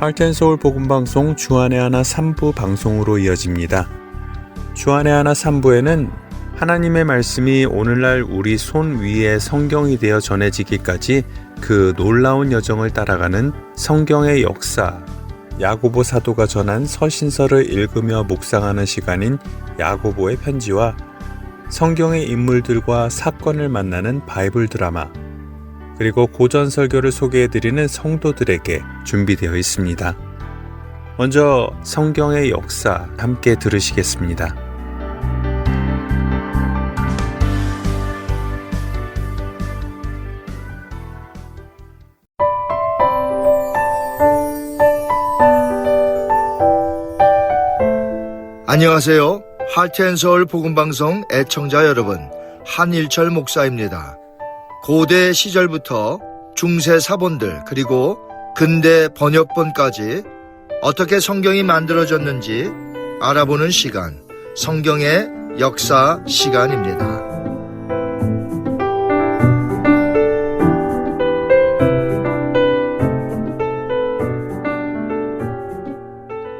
하트앤서울 복음방송 주안의 하나 3부 방송으로 이어집니다. 주안의 하나 3부에는 하나님의 말씀이 오늘날 우리 손 위에 성경이 되어 전해지기까지 그 놀라운 여정을 따라가는 성경의 역사, 야고보 사도가 전한 서신서를 읽으며 묵상하는 시간인 야고보의 편지와 성경의 인물들과 사건을 만나는 바이블 드라마, 그리고 고전 설교를 소개해드리는 성도들에게 준비되어 있습니다. 먼저 성경의 역사 함께 들으시겠습니다. 안녕하세요. 하트앤서울 복음방송 애청자 여러분, 한일철 목사입니다. 고대 시절부터 중세 사본들 그리고 근대 번역본까지 어떻게 성경이 만들어졌는지 알아보는 시간, 성경의 역사 시간입니다.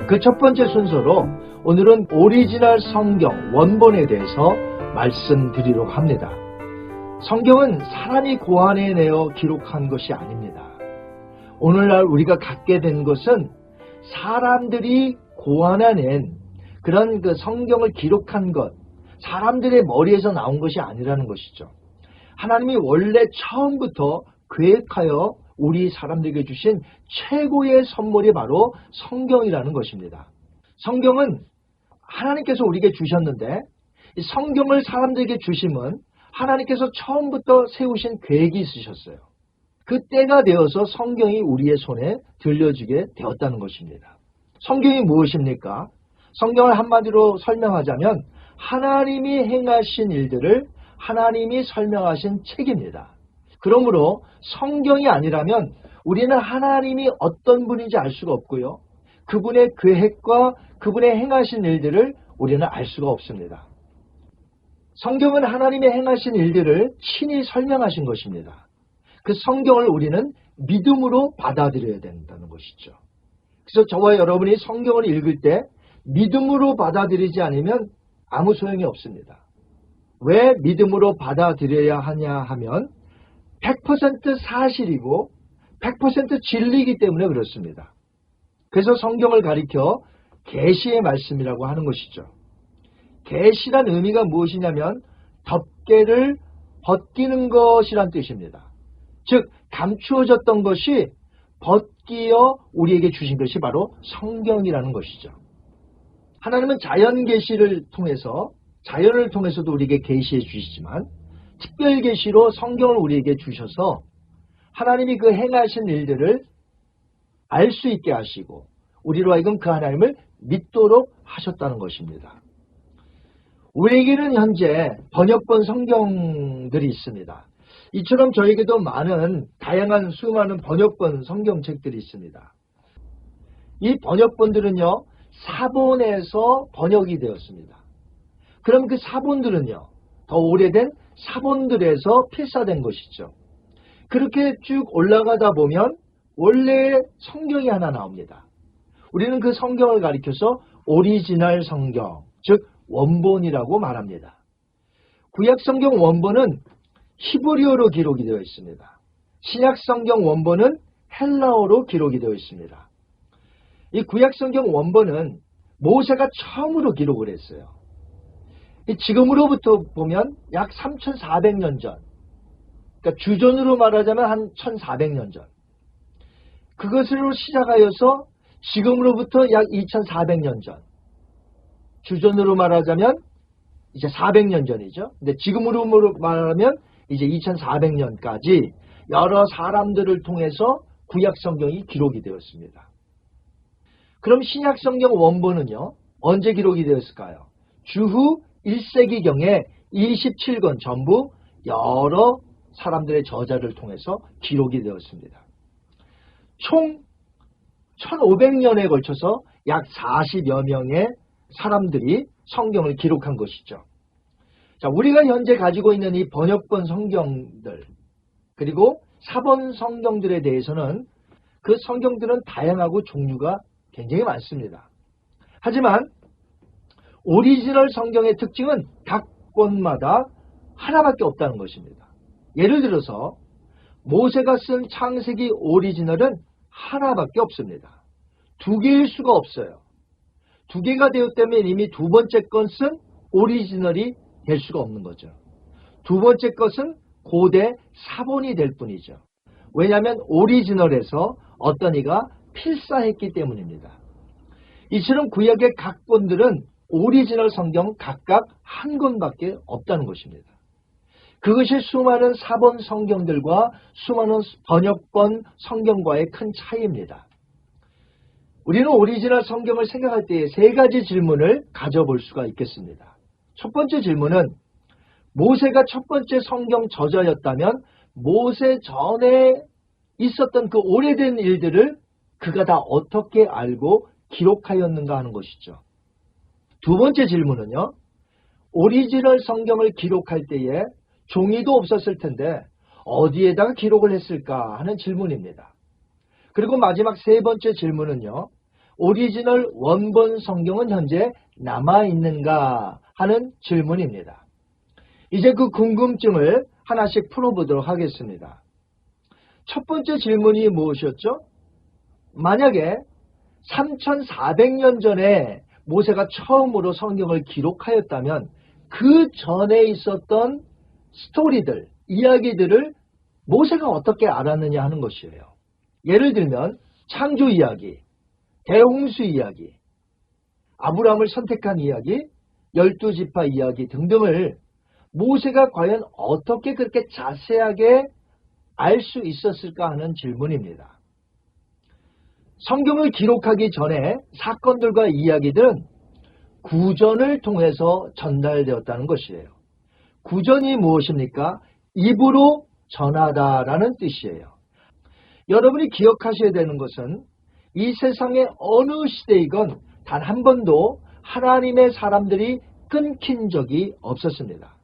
그 첫 번째 순서로 오늘은 오리지널 성경 원본에 대해서 말씀드리려고 합니다. 성경은 사람이 고안해내어 기록한 것이 아닙니다. 오늘날 우리가 갖게 된 것은 사람들이 고안해낸 그런 그 성경을 기록한 것, 사람들의 머리에서 나온 것이 아니라는 것이죠. 하나님이 원래 처음부터 계획하여 우리 사람들에게 주신 최고의 선물이 바로 성경이라는 것입니다. 성경은 하나님께서 우리에게 주셨는데, 이 성경을 사람들에게 주심은 하나님께서 처음부터 세우신 계획이 있으셨어요. 그 때가 되어서 성경이 우리의 손에 들려주게 되었다는 것입니다. 성경이 무엇입니까? 성경을 한마디로 설명하자면 하나님이 행하신 일들을 하나님이 설명하신 책입니다. 그러므로 성경이 아니라면 우리는 하나님이 어떤 분인지 알 수가 없고요. 그분의 계획과 그분의 행하신 일들을 우리는 알 수가 없습니다. 성경은 하나님의 행하신 일들을 친히 설명하신 것입니다. 그 성경을 우리는 믿음으로 받아들여야 된다는 것이죠. 그래서 저와 여러분이 성경을 읽을 때 믿음으로 받아들이지 않으면 아무 소용이 없습니다. 왜 믿음으로 받아들여야 하냐 하면 100% 사실이고 100% 진리이기 때문에 그렇습니다. 그래서 성경을 가리켜 계시의 말씀이라고 하는 것이죠. 계시란 의미가 무엇이냐면 덮개를 벗기는 것이란 뜻입니다. 즉 감추어졌던 것이 벗기어 우리에게 주신 것이 바로 성경이라는 것이죠. 하나님은 자연 계시를 통해서, 자연을 통해서도 우리에게 계시해 주시지만 특별 계시로 성경을 우리에게 주셔서 하나님이 그 행하신 일들을 알 수 있게 하시고 우리로 하여금 그 하나님을 믿도록 하셨다는 것입니다. 우리에게는 현재 번역본 성경들이 있습니다. 이처럼 저에게도 많은 다양한 수많은 번역본 성경책들이 있습니다. 이 번역본들은요, 사본에서 번역이 되었습니다. 그럼 그 사본들은요, 더 오래된 사본들에서 필사된 것이죠. 그렇게 쭉 올라가다 보면 원래의 성경이 하나 나옵니다. 우리는 그 성경을 가리켜서 오리지널 성경, 즉 원본이라고 말합니다. 구약 성경 원본은 히브리어로 기록이 되어 있습니다. 신약 성경 원본은 헬라어로 기록이 되어 있습니다. 이 구약 성경 원본은 모세가 처음으로 기록을 했어요. 지금으로부터 보면 약 3,400년 전, 그러니까 주전으로 말하자면 한 1,400년 전, 그것으로 시작하여서 지금으로부터 약 2,400년 전, 주전으로 말하자면 이제 400년 전이죠. 근데 지금으로 말하면 이제 2,400년까지 여러 사람들을 통해서 구약 성경이 기록이 되었습니다. 그럼 신약 성경 원본은요, 언제 기록이 되었을까요? 주후 1세기경에 27권 전부 여러 사람들의 저자를 통해서 기록이 되었습니다. 총 1500년에 걸쳐서 약 40여 명의 사람들이 성경을 기록한 것이죠. 자, 우리가 현재 가지고 있는 이 번역본 성경들, 그리고 사본 성경들에 대해서는 그 성경들은 다양하고 종류가 굉장히 많습니다. 하지만 오리지널 성경의 특징은 각 권마다 하나밖에 없다는 것입니다. 예를 들어서 모세가 쓴 창세기 오리지널은 하나밖에 없습니다. 두 개일 수가 없어요. 두 개가 되었다면 이미 두 번째 것은 오리지널이 될 수가 없는 거죠. 두 번째 것은 고대 사본이 될 뿐이죠. 왜냐하면 오리지널에서 어떤 이가 필사했기 때문입니다. 이처럼 구약의 각 권들은 오리지널 성경 각각 한 권밖에 없다는 것입니다. 그것이 수많은 사본 성경들과 수많은 번역본 성경과의 큰 차이입니다. 우리는 오리지널 성경을 생각할 때 세 가지 질문을 가져볼 수가 있겠습니다. 첫 번째 질문은 모세가 첫 번째 성경 저자였다면 모세 전에 있었던 그 오래된 일들을 그가 다 어떻게 알고 기록하였는가 하는 것이죠. 두 번째 질문은요. 오리지널 성경을 기록할 때에 종이도 없었을 텐데 어디에다가 기록을 했을까 하는 질문입니다. 그리고 마지막 세 번째 질문은요. 오리지널 원본 성경은 현재 남아있는가 하는 질문입니다. 이제 그 궁금증을 하나씩 풀어보도록 하겠습니다. 첫 번째 질문이 무엇이었죠? 만약에 3400년 전에 모세가 처음으로 성경을 기록하였다면 그 전에 있었던 스토리들, 이야기들을 모세가 어떻게 알았느냐 하는 것이에요. 예를 들면 창조 이야기, 대홍수 이야기, 아브라함을 선택한 이야기, 12지파 이야기 등등을 모세가 과연 어떻게 그렇게 자세하게 알 수 있었을까 하는 질문입니다. 성경을 기록하기 전에 사건들과 이야기들은 구전을 통해서 전달되었다는 것이에요. 구전이 무엇입니까? 입으로 전하다라는 뜻이에요. 여러분이 기억하셔야 되는 것은 이 세상의 어느 시대이건 단 한 번도 하나님의 사람들이 끊긴 적이 없었습니다.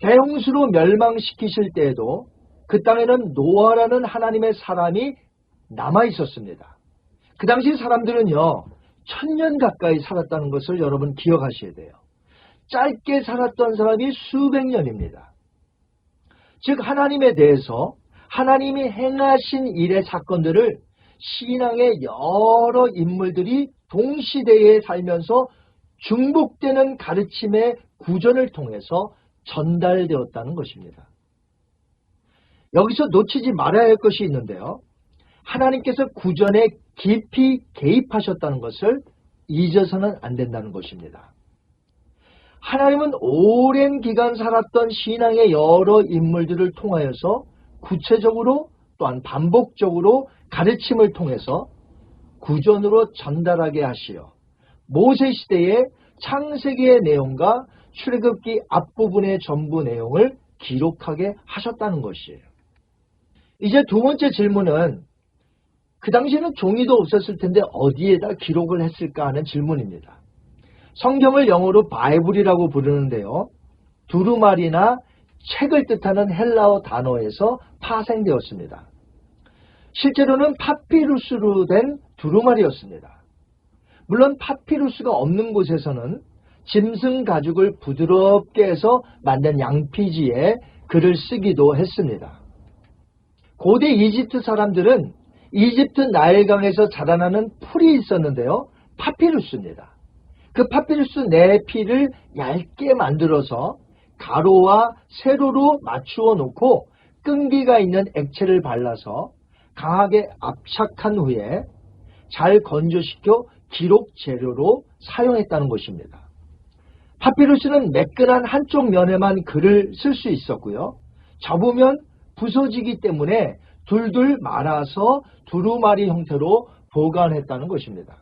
대홍수로 멸망시키실 때에도 그 땅에는 노아라는 하나님의 사람이 남아 있었습니다. 그 당시 사람들은요 1000년 가까이 살았다는 것을 여러분 기억하셔야 돼요. 짧게 살았던 사람이 수백 년입니다. 즉 하나님에 대해서 하나님이 행하신 일의 사건들을 신앙의 여러 인물들이 동시대에 살면서 중복되는 가르침의 구전을 통해서 전달되었다는 것입니다. 여기서 놓치지 말아야 할 것이 있는데요. 하나님께서 구전에 깊이 개입하셨다는 것을 잊어서는 안 된다는 것입니다. 하나님은 오랜 기간 살았던 신앙의 여러 인물들을 통하여서 구체적으로 또한 반복적으로 가르침을 통해서 구전으로 전달하게 하시어 모세시대의 창세기의 내용과 출애굽기 앞부분의 전부 내용을 기록하게 하셨다는 것이에요. 이제 두 번째 질문은 그 당시에는 종이도 없었을 텐데 어디에다 기록을 했을까 하는 질문입니다. 성경을 영어로 바이블이라고 부르는데요. 두루마리나 책을 뜻하는 헬라어 단어에서 파생되었습니다. 실제로는 파피루스로 된 두루마리였습니다. 물론 파피루스가 없는 곳에서는 짐승 가죽을 부드럽게 해서 만든 양피지에 글을 쓰기도 했습니다. 고대 이집트 사람들은 이집트 나일강에서 자라나는 풀이 있었는데요. 파피루스입니다. 그 파피루스 네 피를 얇게 만들어서 가로와 세로로 맞추어 놓고 끈기가 있는 액체를 발라서 강하게 압착한 후에 잘 건조시켜 기록 재료로 사용했다는 것입니다. 파피루스는 매끈한 한쪽 면에만 글을 쓸 수 있었고요. 접으면 부서지기 때문에 둘둘 말아서 두루마리 형태로 보관했다는 것입니다.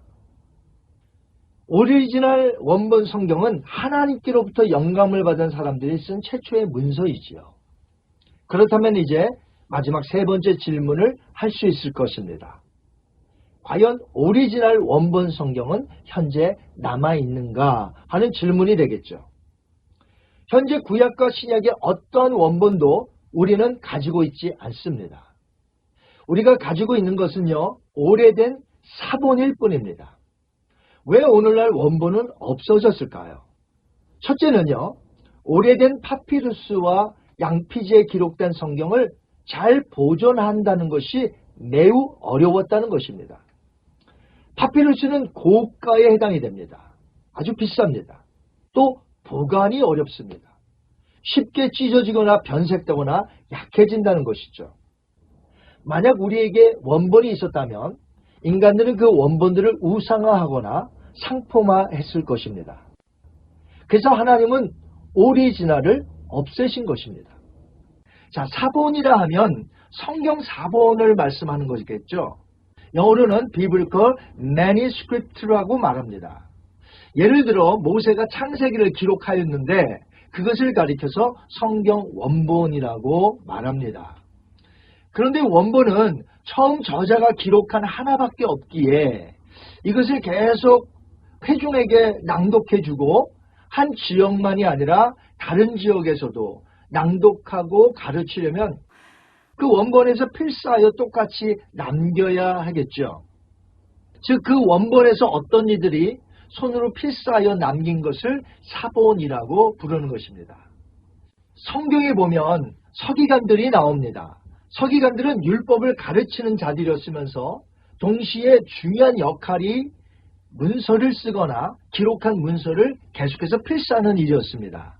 오리지널 원본 성경은 하나님께로부터 영감을 받은 사람들이 쓴 최초의 문서이지요. 그렇다면 이제 마지막 세 번째 질문을 할 수 있을 것입니다. 과연 오리지널 원본 성경은 현재 남아있는가 하는 질문이 되겠죠. 현재 구약과 신약의 어떠한 원본도 우리는 가지고 있지 않습니다. 우리가 가지고 있는 것은요, 오래된 사본일 뿐입니다. 왜 오늘날 원본은 없어졌을까요? 첫째는요, 오래된 파피루스와 양피지에 기록된 성경을 잘 보존한다는 것이 매우 어려웠다는 것입니다. 파피루스는 고가에 해당이 됩니다. 아주 비쌉니다. 또 보관이 어렵습니다. 쉽게 찢어지거나 변색되거나 약해진다는 것이죠. 만약 우리에게 원본이 있었다면 인간들은 그 원본들을 우상화하거나 상품화했을 것입니다. 그래서 하나님은 오리지널을 없애신 것입니다. 자, 사본이라 하면 성경 사본을 말씀하는 것이겠죠. 영어로는 비블컬 매니스크립트라고 말합니다. 예를 들어 모세가 창세기를 기록하였는데 그것을 가리켜서 성경 원본이라고 말합니다. 그런데 원본은 처음 저자가 기록한 하나밖에 없기에 이것을 계속 회중에게 낭독해주고 한 지역만이 아니라 다른 지역에서도 낭독하고 가르치려면 그 원본에서 필사하여 똑같이 남겨야 하겠죠. 즉 그 원본에서 어떤 이들이 손으로 필사하여 남긴 것을 사본이라고 부르는 것입니다. 성경에 보면 서기관들이 나옵니다. 서기관들은 율법을 가르치는 자들이었으면서 동시에 중요한 역할이 문서를 쓰거나 기록한 문서를 계속해서 필사하는 일이었습니다.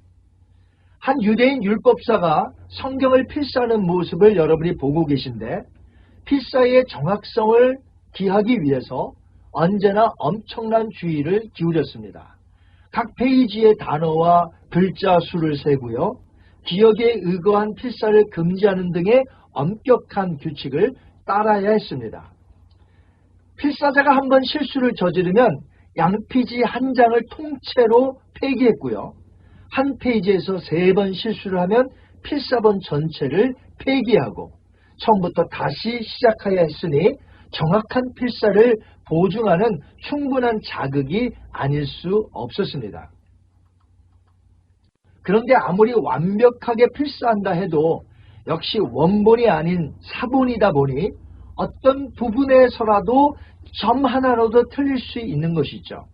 한 유대인 율법사가 성경을 필사하는 모습을 여러분이 보고 계신데 필사의 정확성을 기하기 위해서 언제나 엄청난 주의를 기울였습니다. 각 페이지의 단어와 글자 수를 세고요. 기억에 의거한 필사를 금지하는 등의 엄격한 규칙을 따라야 했습니다. 필사자가 한번 실수를 저지르면 양피지 한 장을 통째로 폐기했고요. 한 페이지에서 3번 실수를 하면 필사본 전체를 폐기하고 처음부터 다시 시작해야 했으니 정확한 필사를 보증하는 충분한 자극이 아닐 수 없었습니다. 그런데 아무리 완벽하게 필사한다 해도 역시 원본이 아닌 사본이다 보니 어떤 부분에서라도 점 하나라도 틀릴 수 있는 것이죠.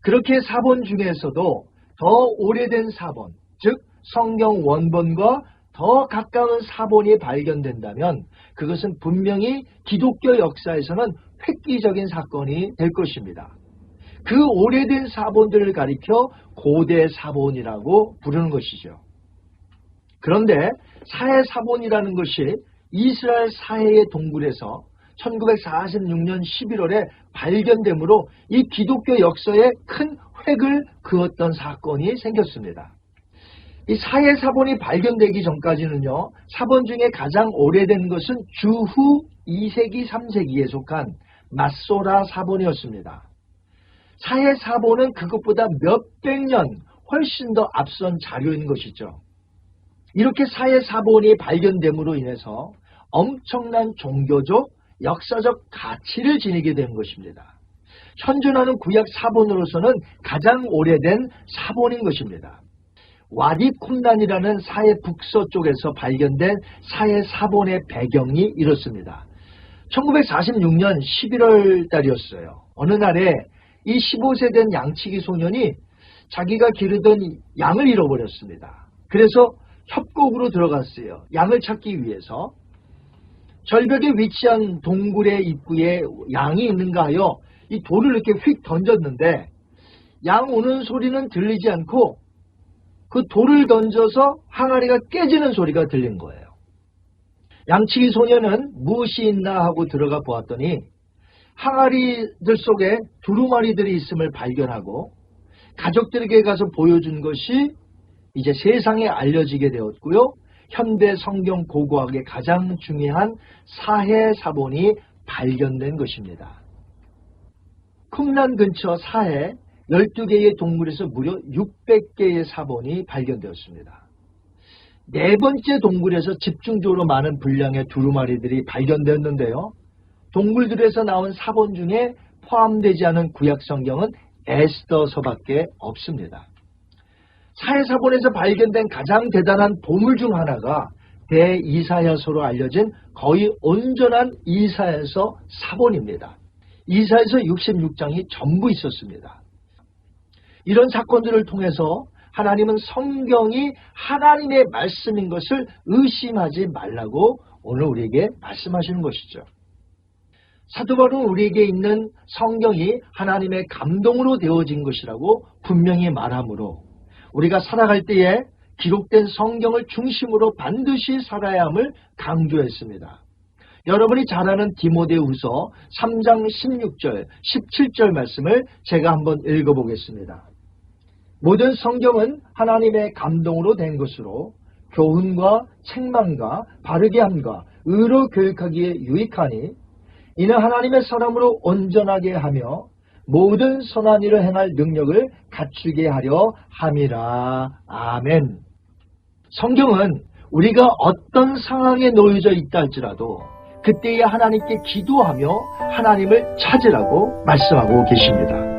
그렇게 사본 중에서도 더 오래된 사본, 즉 성경 원본과 더 가까운 사본이 발견된다면 그것은 분명히 기독교 역사에서는 획기적인 사건이 될 것입니다. 그 오래된 사본들을 가리켜 고대 사본이라고 부르는 것이죠. 그런데 사해 사본이라는 것이 이스라엘 사해의 동굴에서 1946년 11월에 발견되므로 이 기독교 역사에 큰 획을 그었던 사건이 생겼습니다. 이 사해 사본이 발견되기 전까지는요, 사본 중에 가장 오래된 것은 주후 2세기, 3세기에 속한 맛소라 사본이었습니다. 사해 사본은 그것보다 몇백 년 훨씬 더 앞선 자료인 것이죠. 이렇게 사해 사본이 발견됨으로 인해서 엄청난 종교적, 역사적 가치를 지니게 된 것입니다. 현존하는 구약 사본으로서는 가장 오래된 사본인 것입니다. 와디 쿰란이라는 사해 북서쪽에서 발견된 사해 사본의 배경이 이렇습니다. 1946년 11월 달이었어요. 어느 날에 이 15세 된 양치기 소년이 자기가 기르던 양을 잃어버렸습니다. 그래서 협곡으로 들어갔어요. 양을 찾기 위해서. 절벽에 위치한 동굴의 입구에 양이 있는가 하여 이 돌을 이렇게 휙 던졌는데 양 오는 소리는 들리지 않고 그 돌을 던져서 항아리가 깨지는 소리가 들린 거예요. 양치기 소년은 무엇이 있나 하고 들어가 보았더니 항아리들 속에 두루마리들이 있음을 발견하고 가족들에게 가서 보여준 것이 이제 세상에 알려지게 되었고요. 현대 성경 고고학의 가장 중요한 사해 사본이 발견된 것입니다. 쿰란 근처 사해 12개의 동굴에서 무려 600개의 사본이 발견되었습니다. 네 번째 동굴에서 집중적으로 많은 분량의 두루마리들이 발견되었는데요. 동굴들에서 나온 사본 중에 포함되지 않은 구약 성경은 에스더서밖에 없습니다. 사해 사본에서 발견된 가장 대단한 보물 중 하나가 대이사야서로 알려진 거의 온전한 이사야서 사본입니다. 이사야서 66장이 전부 있었습니다. 이런 사건들을 통해서 하나님은 성경이 하나님의 말씀인 것을 의심하지 말라고 오늘 우리에게 말씀하시는 것이죠. 사도 바울은 우리에게 있는 성경이 하나님의 감동으로 되어진 것이라고 분명히 말하므로 우리가 살아갈 때에 기록된 성경을 중심으로 반드시 살아야 함을 강조했습니다. 여러분이 잘 아는 디모데후서 3장 16절, 17절 말씀을 제가 한번 읽어보겠습니다. 모든 성경은 하나님의 감동으로 된 것으로 교훈과 책망과 바르게 함과 의로 교육하기에 유익하니 이는 하나님의 사람으로 온전하게 하며 모든 선한 일을 행할 능력을 갖추게 하려 함이라. 아멘. 성경은 우리가 어떤 상황에 놓여져 있다 할지라도 그때에 하나님께 기도하며 하나님을 찾으라고 말씀하고 계십니다.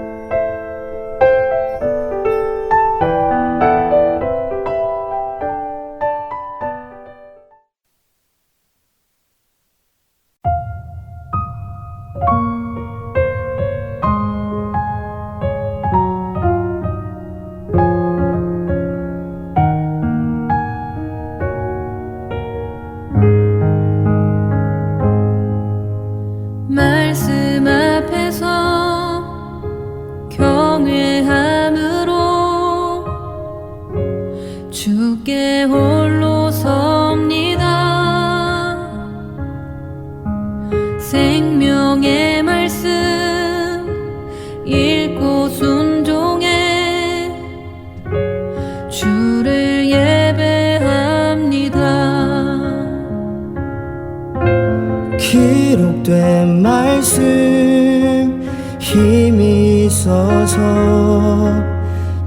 말씀 앞에서 경외함으로 주께 홀로 섭니다. 생명의 말씀 읽고 순종해 주를 예배합니다. 기록된 말씀 힘이 있어서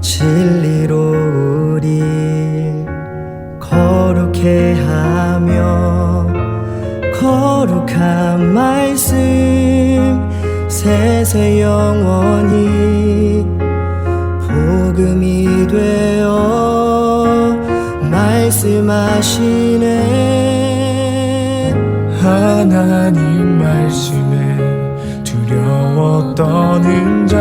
진리로 우리 거룩해 하며 거룩한 말씀 세세 영원히 복음이 되어 말씀하시네. 하나님 말씀에 두려워 떠는 자,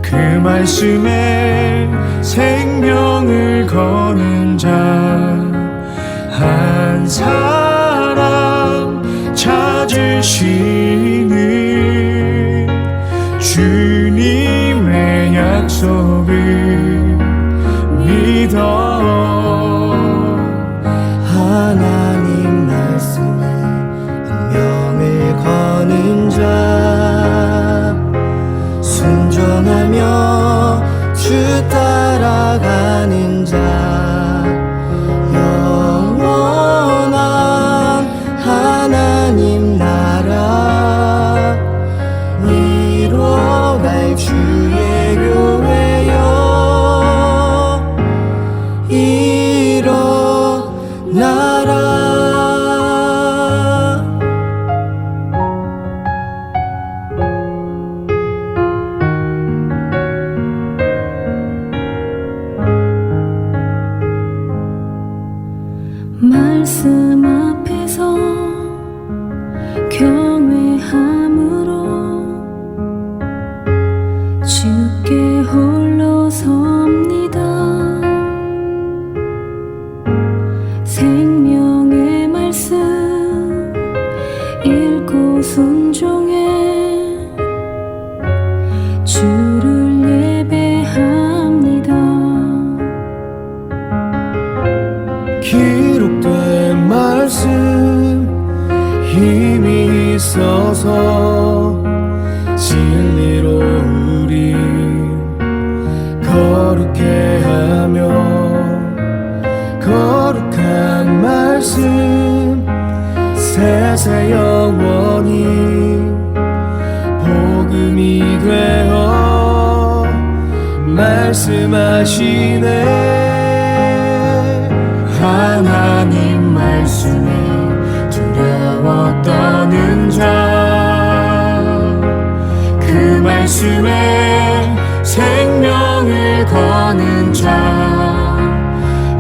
그 말씀에 생명을 거는 자, 한 사람 찾으시는 주님의 약속을 믿어. 하나님 말씀에 운명을 거는 자, 순종하며 주 따라가는 자, 영원한 하나님 나라 이뤄갈 주의 교회여 일어나라. 말씀 앞에서 경외함으로 주께 홀로 섭니다. 생명의 말씀 읽고 순종해 주를 예배합니다. 기록된 말씀 힘이 있어서 진리로 우리 거룩해 하며 거룩한 말씀 세세 영원히 복음이 되어 말씀하시네. 하나님 말씀에 두려워 떠는 자, 그 말씀에 생명을 거는 자,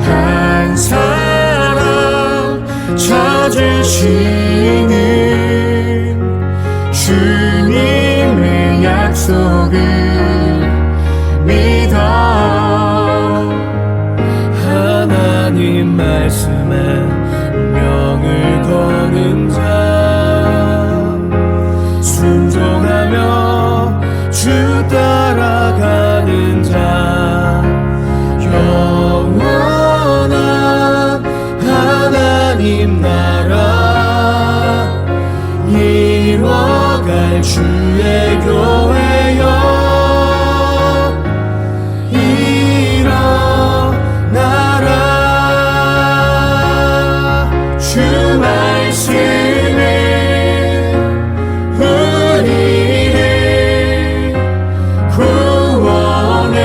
한 한 사람 찾으시는 주님의 약속을 믿어 하나님 말씀에 명을 거는 자 순종하며 주 따라가는 자 영원한 하나님 나라 이뤄갈 주의 교회여 일어나라 주 말씀에 우리를 구원해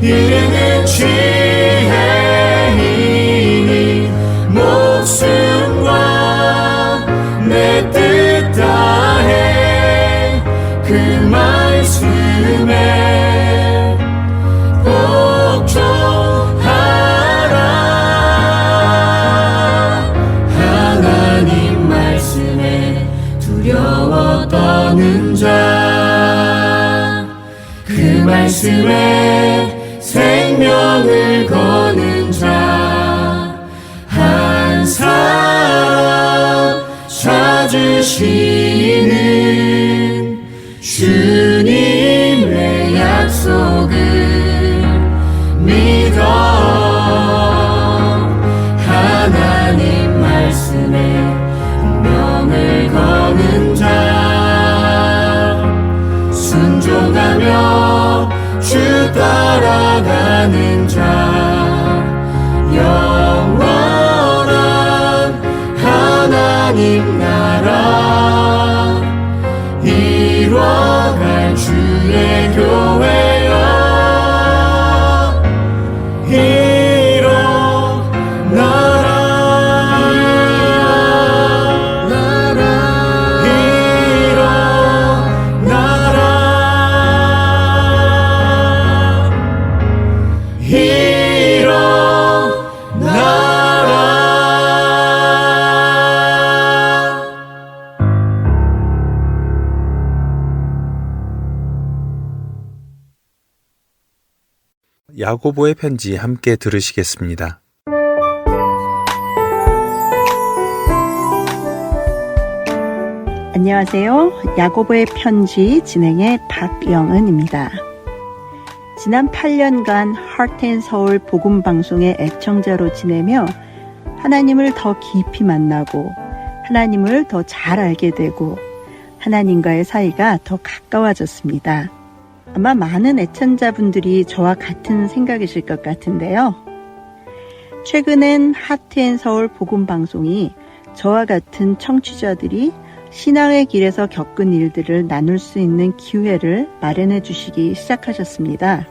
이르는 지혜이니 목숨과 내 뜻 다해 그 말씀에 복종하라 하나님 말씀에 두려워 떠는 자 그 말씀에 생명을 거는 자 한 사람 찾으시는 주님의 약속을 믿어 하나님 말씀에 명을 거는 자 순종하며 주 따라가는 자 영원한 하나님 나라 이뤄갈 주의 교회여 야고보의 편지 함께 들으시겠습니다. 안녕하세요. 야고보의 편지 진행의 박영은입니다. 지난 8년간 하트앤서울 복음방송의 애청자로 지내며 하나님을 더 깊이 만나고 하나님을 더 잘 알게 되고 하나님과의 사이가 더 가까워졌습니다. 아마 많은 애청자분들이 저와 같은 생각이실 것 같은데요. 최근엔 하트앤서울 복음방송이 저와 같은 청취자들이 신앙의 길에서 겪은 일들을 나눌 수 있는 기회를 마련해 주시기 시작하셨습니다.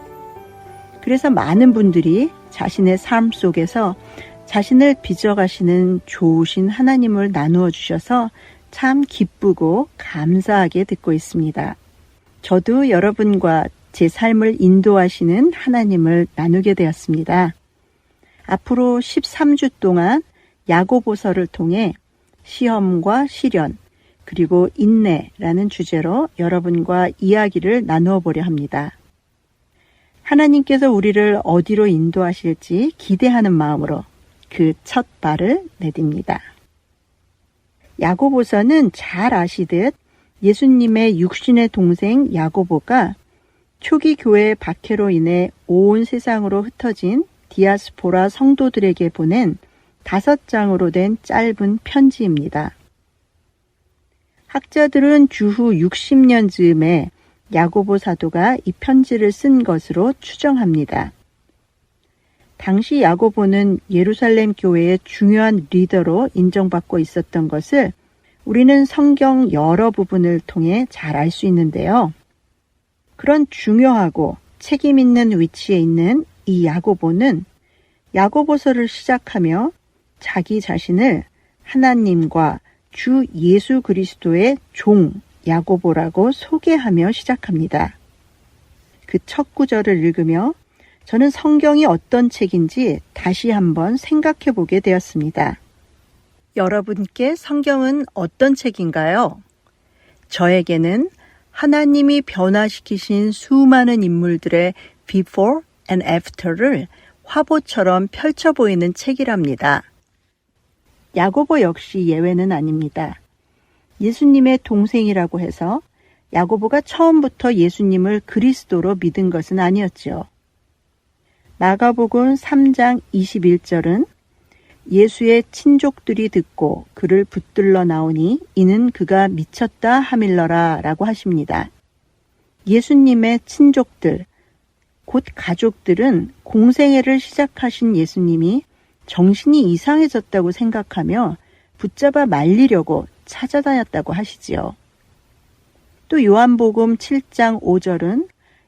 그래서 많은 분들이 자신의 삶 속에서 자신을 빚어가시는 좋으신 하나님을 나누어 주셔서 참 기쁘고 감사하게 듣고 있습니다. 저도 여러분과 제 삶을 인도하시는 하나님을 나누게 되었습니다. 앞으로 13주 동안 야고보서를 통해 시험과 시련, 그리고 인내라는 주제로 여러분과 이야기를 나누어 보려 합니다. 하나님께서 우리를 어디로 인도하실지 기대하는 마음으로 그 첫 발을 내딥니다. 야고보서는 잘 아시듯 예수님의 육신의 동생 야고보가 초기 교회의 박해로 인해 온 세상으로 ht어진 디아스포라 성도들에게 보낸 5장으로 된 짧은 편지입니다. 학자들은 주후 60년 즈음에 야고보 사도가 이 편지를 쓴 것으로 추정합니다. 당시 야고보는 예루살렘 교회의 중요한 리더로 인정받고 있었던 것을 우리는 성경 여러 부분을 통해 잘 알 수 있는데요. 그런 중요하고 책임 있는 위치에 있는 이 야고보는 야고보서를 시작하며 자기 자신을 하나님과 주 예수 그리스도의 종 야고보라고 소개하며 시작합니다. 그 첫 구절을 읽으며 저는 성경이 어떤 책인지 다시 한번 생각해 보게 되었습니다. 여러분께 성경은 어떤 책인가요? 저에게는 하나님이 변화시키신 수많은 인물들의 before and after를 화보처럼 펼쳐 보이는 책이랍니다. 야고보 역시 예외는 아닙니다. 예수님의 동생이라고 해서 야고보가 처음부터 예수님을 그리스도로 믿은 것은 아니었죠. 마가복음 3장 21절은 예수의 친족들이 듣고 그를 붙들러 나오니 이는 그가 미쳤다 하밀러라 라고 하십니다. 예수님의 친족들, 곧 가족들은 공생애를 시작하신 예수님이 정신이 이상해졌다고 생각하며 붙잡아 말리려고 찾아다녔다고 하시지요. 또 요한복음 7장 5절은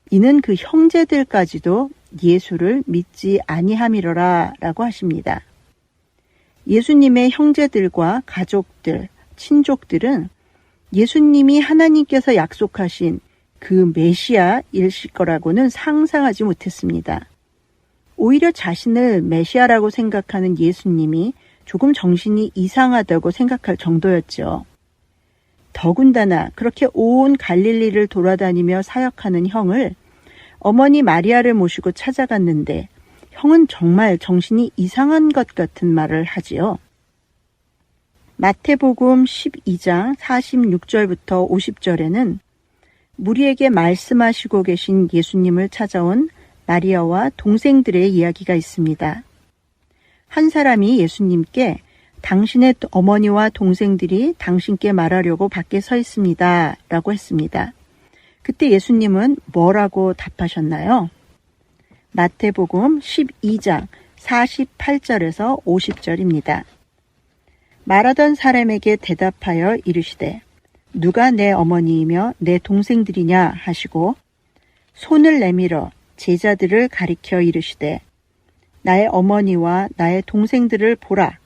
이는 그 형제들까지도 예수를 믿지 아니함이로라 라고 하십니다. 예수님의 형제들과 가족들, 친족들은 예수님이 하나님께서 약속하신 그 메시아이실 거라고는 상상하지 못했습니다. 오히려 자신을 메시아라고 생각하는 예수님이 조금 정신이 이상하다고 생각할 정도였죠. 더군다나 그렇게 온 갈릴리를 돌아다니며 사역하는 형을 어머니 마리아를 모시고 찾아갔는데 형은 정말 정신이 이상한 것 같은 말을 하지요. 마태복음 12장 46절부터 50절에는 무리에게 말씀하시고 계신 예수님을 찾아온 마리아와 동생들의 이야기가 있습니다. 한 사람이 예수님께 당신의 어머니와 동생들이 당신께 말하려고 밖에 서 있습니다. 라고 했습니다. 그때 예수님은 뭐라고 답하셨나요? 마태복음 12장 48절에서 50절입니다. 말하던 사람에게 대답하여 이르시되 누가 내 어머니이며 내 동생들이냐 하시고 손을 내밀어 제자들을 가리켜 이르시되 나의 어머니와 나의 동생들을 보라.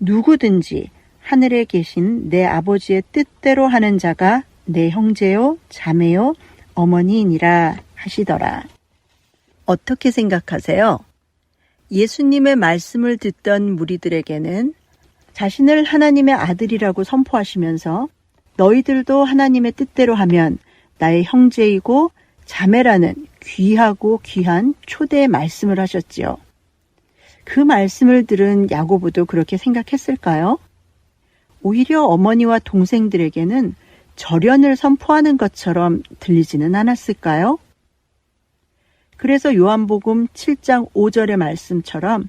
누구든지 하늘에 계신 내 아버지의 뜻대로 하는 자가 내 형제요 자매요 어머니이니라 하시더라. 어떻게 생각하세요? 예수님의 말씀을 듣던 무리들에게는 자신을 하나님의 아들이라고 선포하시면서 너희들도 하나님의 뜻대로 하면 나의 형제이고 자매라는 귀하고 귀한 초대의 말씀을 하셨지요. 그 말씀을 들은 야고보도 그렇게 생각했을까요? 오히려 어머니와 동생들에게는 절연을 선포하는 것처럼 들리지는 않았을까요? 그래서 요한복음 7장 5절의 말씀처럼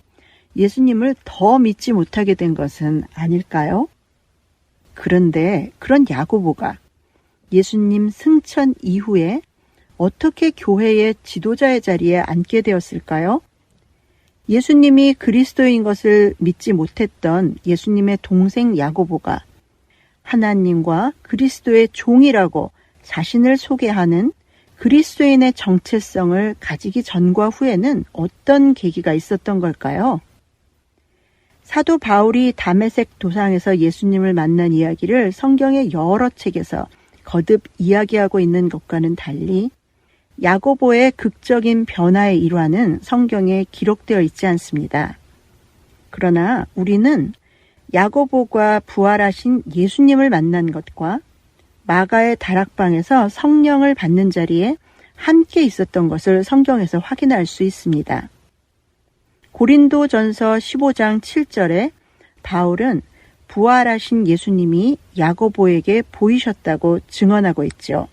예수님을 더 믿지 못하게 된 것은 아닐까요? 그런데 그런 야고보가 예수님 승천 이후에 어떻게 교회의 지도자의 자리에 앉게 되었을까요? 예수님이 그리스도인 것을 믿지 못했던 예수님의 동생 야고보가 하나님과 그리스도의 종이라고 자신을 소개하는 그리스도인의 정체성을 가지기 전과 후에는 어떤 계기가 있었던 걸까요? 사도 바울이 다메섹 도상에서 예수님을 만난 이야기를 성경의 여러 책에서 거듭 이야기하고 있는 것과는 달리 야고보의 극적인 변화의 일화는 성경에 기록되어 있지 않습니다. 그러나 우리는 야고보가 부활하신 예수님을 만난 것과 마가의 다락방에서 성령을 받는 자리에 함께 있었던 것을 성경에서 확인할 수 있습니다. 고린도전서 15장 7절에 바울은 부활하신 예수님이 야고보에게 보이셨다고 증언하고 있죠.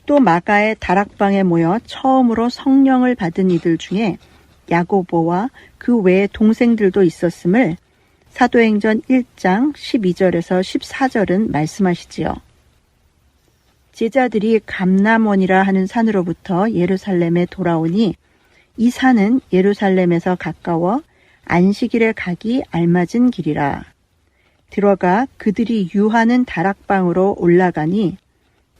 또 마가의 다락방에 모여 처음으로 성령을 받은 이들 중에 야고보와 그 외의 동생들도 있었음을 사도행전 1장 12절에서 14절은 말씀하시지요. 제자들이 감람원이라 하는 산으로부터 예루살렘에 돌아오니 이 산은 예루살렘에서 가까워 안식일에 가기 알맞은 길이라. 들어가 그들이 유하는 다락방으로 올라가니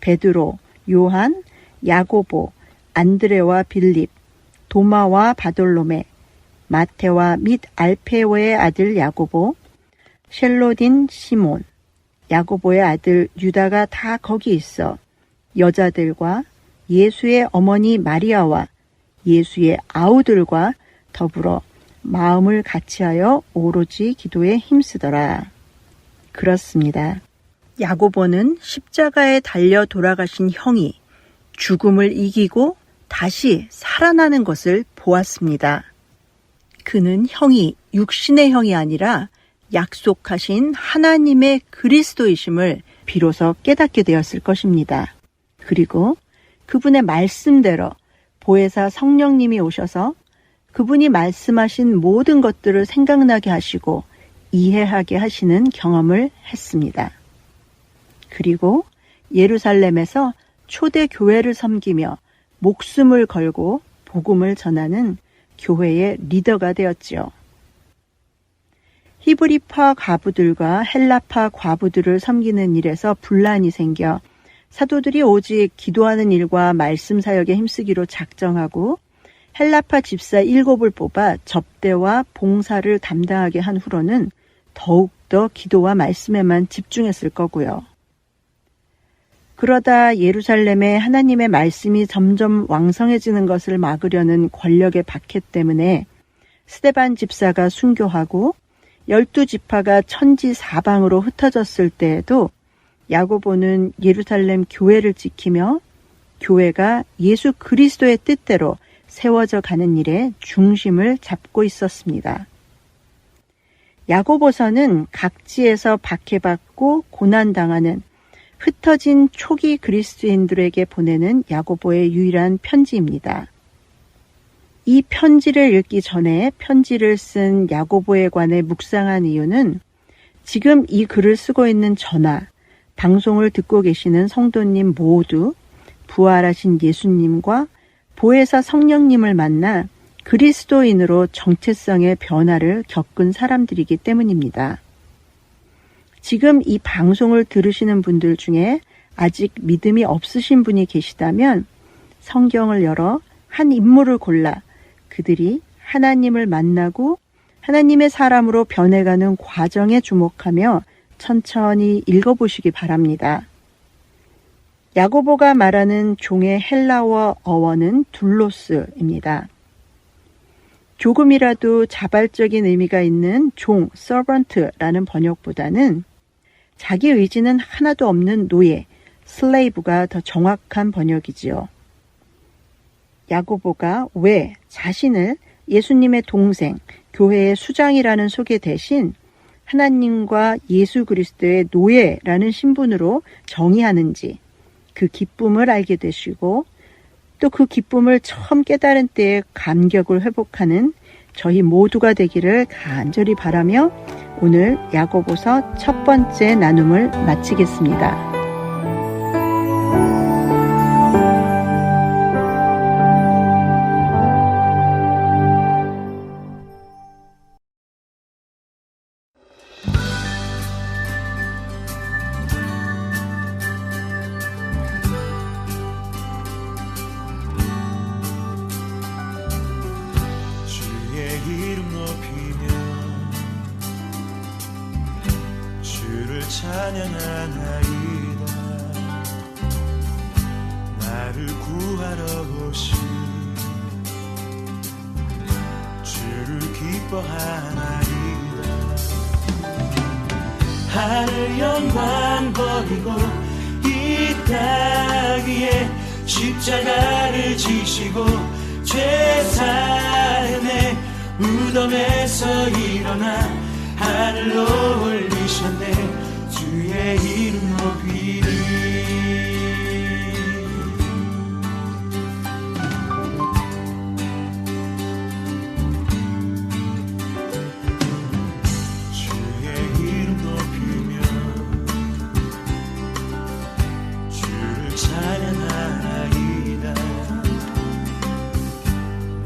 베드로, 요한, 야고보, 안드레와 빌립, 도마와 바돌로메, 마테와 및 알페오의 아들 야고보, 셀로딘 시몬, 야고보의 아들 유다가 다 거기 있어 여자들과 예수의 어머니 마리아와 예수의 아우들과 더불어 마음을 같이하여 오로지 기도에 힘쓰더라. 그렇습니다. 야고보는 십자가에 달려 돌아가신 형이 죽음을 이기고 다시 살아나는 것을 보았습니다. 그는 형이 육신의 형이 아니라 약속하신 하나님의 그리스도이심을 비로소 깨닫게 되었을 것입니다. 그리고 그분의 말씀대로 보혜사 성령님이 오셔서 그분이 말씀하신 모든 것들을 생각나게 하시고 이해하게 하시는 경험을 했습니다. 그리고 예루살렘에서 초대 교회를 섬기며 목숨을 걸고 복음을 전하는 교회의 리더가 되었지요. 히브리파 과부들과 헬라파 과부들을 섬기는 일에서 분란이 생겨 사도들이 오직 기도하는 일과 말씀 사역에 힘쓰기로 작정하고 헬라파 집사 7을 뽑아 접대와 봉사를 담당하게 한 후로는 더욱더 기도와 말씀에만 집중했을 거고요. 그러다 예루살렘에 하나님의 말씀이 점점 왕성해지는 것을 막으려는 권력의 박해 때문에 스데반 집사가 순교하고 12지파가 천지사방으로 흩어졌을 때에도 야고보는 예루살렘 교회를 지키며 교회가 예수 그리스도의 뜻대로 세워져 가는 일에 중심을 잡고 있었습니다. 야고보서는 각지에서 박해받고 고난당하는 흩어진 초기 그리스도인들에게 보내는 야고보의 유일한 편지입니다. 이 편지를 읽기 전에 편지를 쓴 야고보에 관해 묵상한 이유는 지금 이 글을 쓰고 있는 저나 방송을 듣고 계시는 성도님 모두 부활하신 예수님과 보혜사 성령님을 만나 그리스도인으로 정체성의 변화를 겪은 사람들이기 때문입니다. 지금 이 방송을 들으시는 분들 중에 아직 믿음이 없으신 분이 계시다면 성경을 열어 한 인물을 골라 그들이 하나님을 만나고 하나님의 사람으로 변해가는 과정에 주목하며 천천히 읽어보시기 바랍니다. 야고보가 말하는 종의 헬라어 어원은 둘로스입니다. 조금이라도 자발적인 의미가 있는 종, servant라는 번역보다는 자기 의지는 하나도 없는 노예, slave가 더 정확한 번역이지요. 야고보가 왜 자신을 예수님의 동생, 교회의 수장이라는 소개 대신 하나님과 예수 그리스도의 노예라는 신분으로 정의하는지 그 기쁨을 알게 되시고 또 그 기쁨을 처음 깨달은 때의 감격을 회복하는 저희 모두가 되기를 간절히 바라며 오늘 야고보서 첫 번째 나눔을 마치겠습니다. 찬양하나이다. 나를 구하러 오신 주를 기뻐하나이다. 하늘 영광 버리고 이 땅 위에 십자가를 지시고 죄 사함에 무덤에서 일어나 하늘로 올리셨네. 주의 이름 높이리. 주의 이름 높이며 주를 찬양하나이다.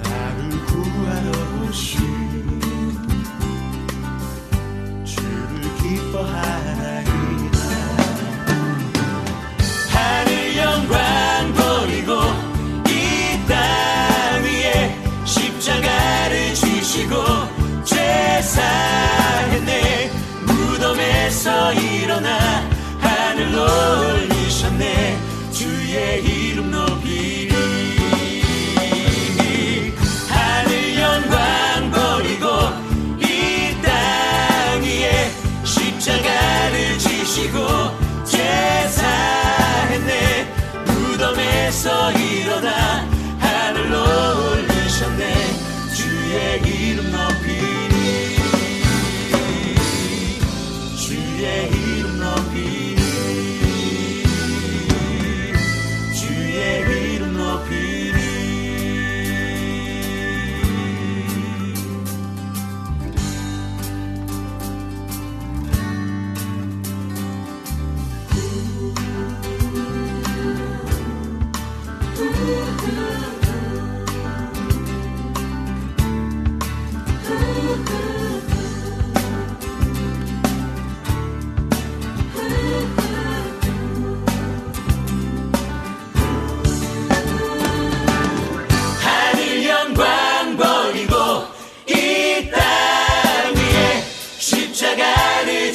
나를 구하러 오신 주를 기뻐하나이다. 영광 버리고 이 땅 위에 십자가를 지시고 죄 사했네. 무덤에서 일어나 하늘로 올리셨네. 주의 이름 높이리.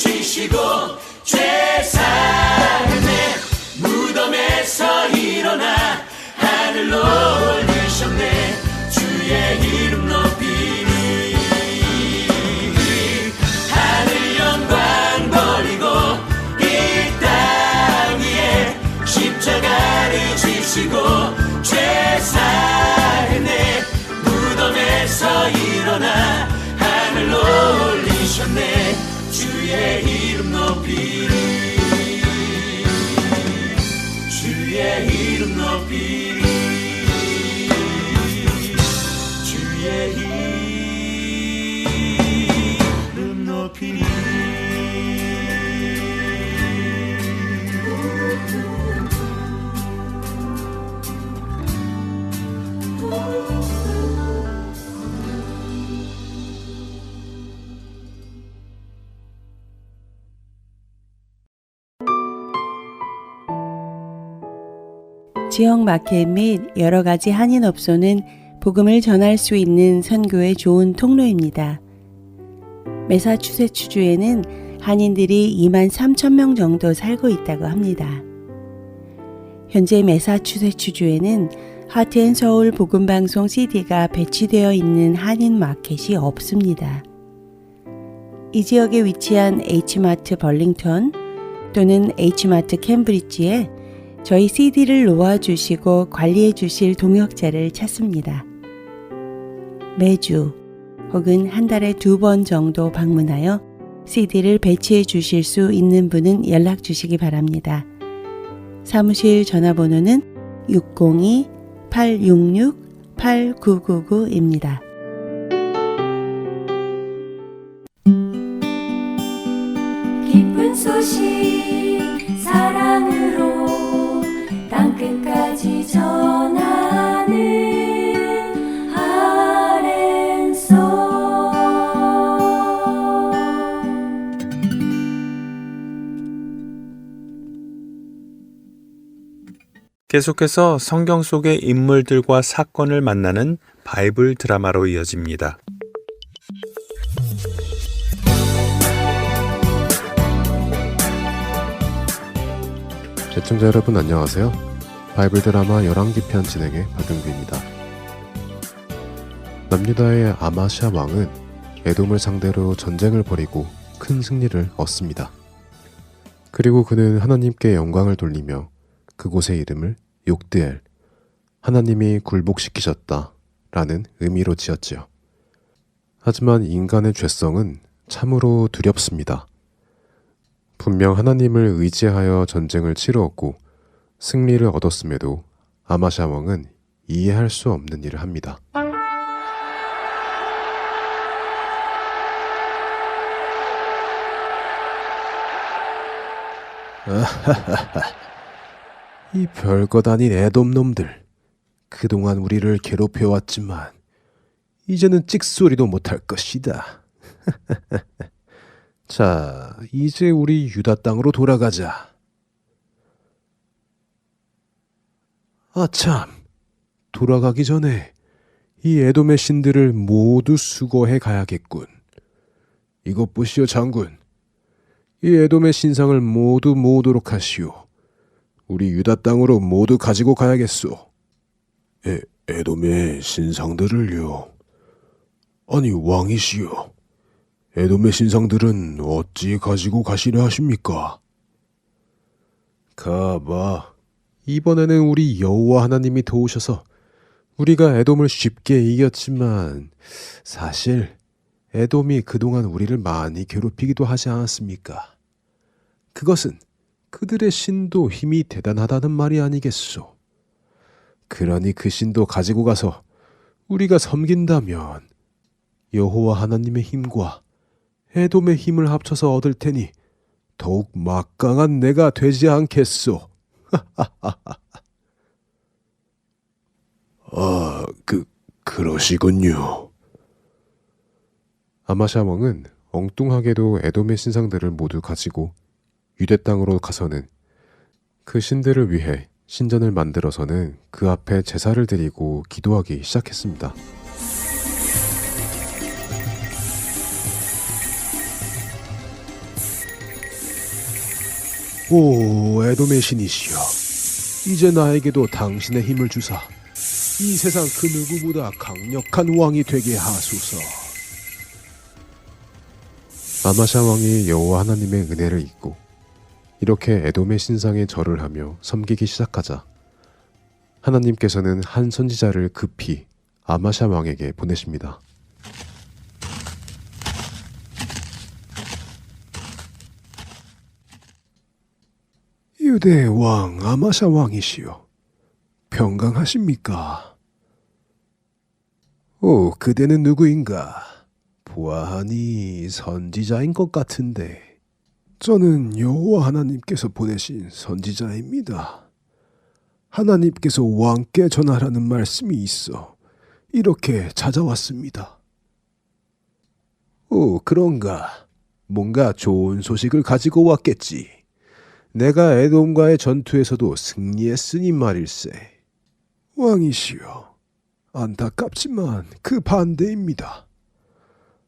쥐시고 죄 사했네. 무덤에서 일어나 하늘로 올리셨네. 주의 이름 높이리. 하늘 영광 버리고 이 땅 위에 십자가를 지시고 죄 사했네. 무덤에서 일어나 하늘로 올리셨네. 주의 이름 높이리. 주의 이름 높이리. 주의 이름 높이리. 지역 마켓 및 여러 가지 한인 업소는 복음을 전할 수 있는 선교의 좋은 통로입니다. 매사추세츠주에는 한인들이 23,000명 정도 살고 있다고 합니다. 현재 매사추세츠주에는 하트앤서울 복음방송 CD가 배치되어 있는 한인 마켓이 없습니다. 이 지역에 위치한 H마트 벌링턴 또는 H마트 캠브리지에 저희 CD를 놓아주시고 관리해 주실 동역자를 찾습니다. 매주 혹은 한 달에 2번 정도 방문하여 CD를 배치해 주실 수 있는 분은 연락 주시기 바랍니다. 사무실 전화번호는 602-866-8999입니다. 기쁜 소식 사랑으로 땅끝까지 전하는 아랜소. 계속해서 성경 속의 인물들과 사건을 만나는 바이블 드라마로 이어집니다. 시청자 여러분 안녕하세요. 바이블 드라마 열왕기편 진행의 박용규입니다. 남유다의 아마샤 왕은 에돔을 상대로 전쟁을 벌이고 큰 승리를 얻습니다. 그리고 그는 하나님께 영광을 돌리며 그곳의 이름을 욕드엘, 하나님이 굴복시키셨다 라는 의미로 지었지요. 하지만 인간의 죄성은 참으로 두렵습니다. 분명 하나님을 의지하여 전쟁을 치루었고 승리를 얻었음에도 아마샤 왕은 이해할 수 없는 일을 합니다. 이 별것 아닌 에돔 놈들, 그동안 우리를 괴롭혀왔지만 이제는 찍소리도 못할 것이다. 자, 이제 우리 유다 땅으로 돌아가자. 아참, 돌아가기 전에 이 에돔의 신들을 모두 수거해 가야겠군. 이것 보시오 장군. 이 에돔의 신상을 모두 모으도록 하시오. 우리 유다 땅으로 모두 가지고 가야겠소. 에돔의 신상들을요? 아니 왕이시여, 에돔의 신상들은 어찌 가지고 가시려 하십니까? 가봐. 이번에는 우리 여호와 하나님이 도우셔서 우리가 에돔을 쉽게 이겼지만 사실 에돔이 그동안 우리를 많이 괴롭히기도 하지 않았습니까? 그것은 그들의 신도 힘이 대단하다는 말이 아니겠소. 그러니 그 신도 가지고 가서 우리가 섬긴다면 여호와 하나님의 힘과 에돔의 힘을 합쳐서 얻을 테니 더욱 막강한 내가 되지 않겠소. 그러시군요. 아마샤 왕은 엉뚱하게도 에돔의 신상들을 모두 가지고 유대 땅으로 가서는 그 신들을 위해 신전을 만들어서는 그 앞에 제사를 드리고 기도하기 시작했습니다. 오 에돔의 신이시여, 이제 나에게도 당신의 힘을 주사 이 세상 그 누구보다 강력한 왕이 되게 하소서. 아마샤 왕이 여호와 하나님의 은혜를 잊고 이렇게 에돔의 신상에 절을 하며 섬기기 시작하자 하나님께서는 한 선지자를 급히 아마샤 왕에게 보내십니다. 유대 왕 아마샤 왕이시여, 평강하십니까? 오, 그대는 누구인가? 보아하니 선지자인 것 같은데. 저는 여호와 하나님께서 보내신 선지자입니다. 하나님께서 왕께 전하라는 말씀이 있어 이렇게 찾아왔습니다. 오, 그런가? 뭔가 좋은 소식을 가지고 왔겠지. 내가 에돔과의 전투에서도 승리했으니 말일세. 왕이시여, 안타깝지만 그 반대입니다.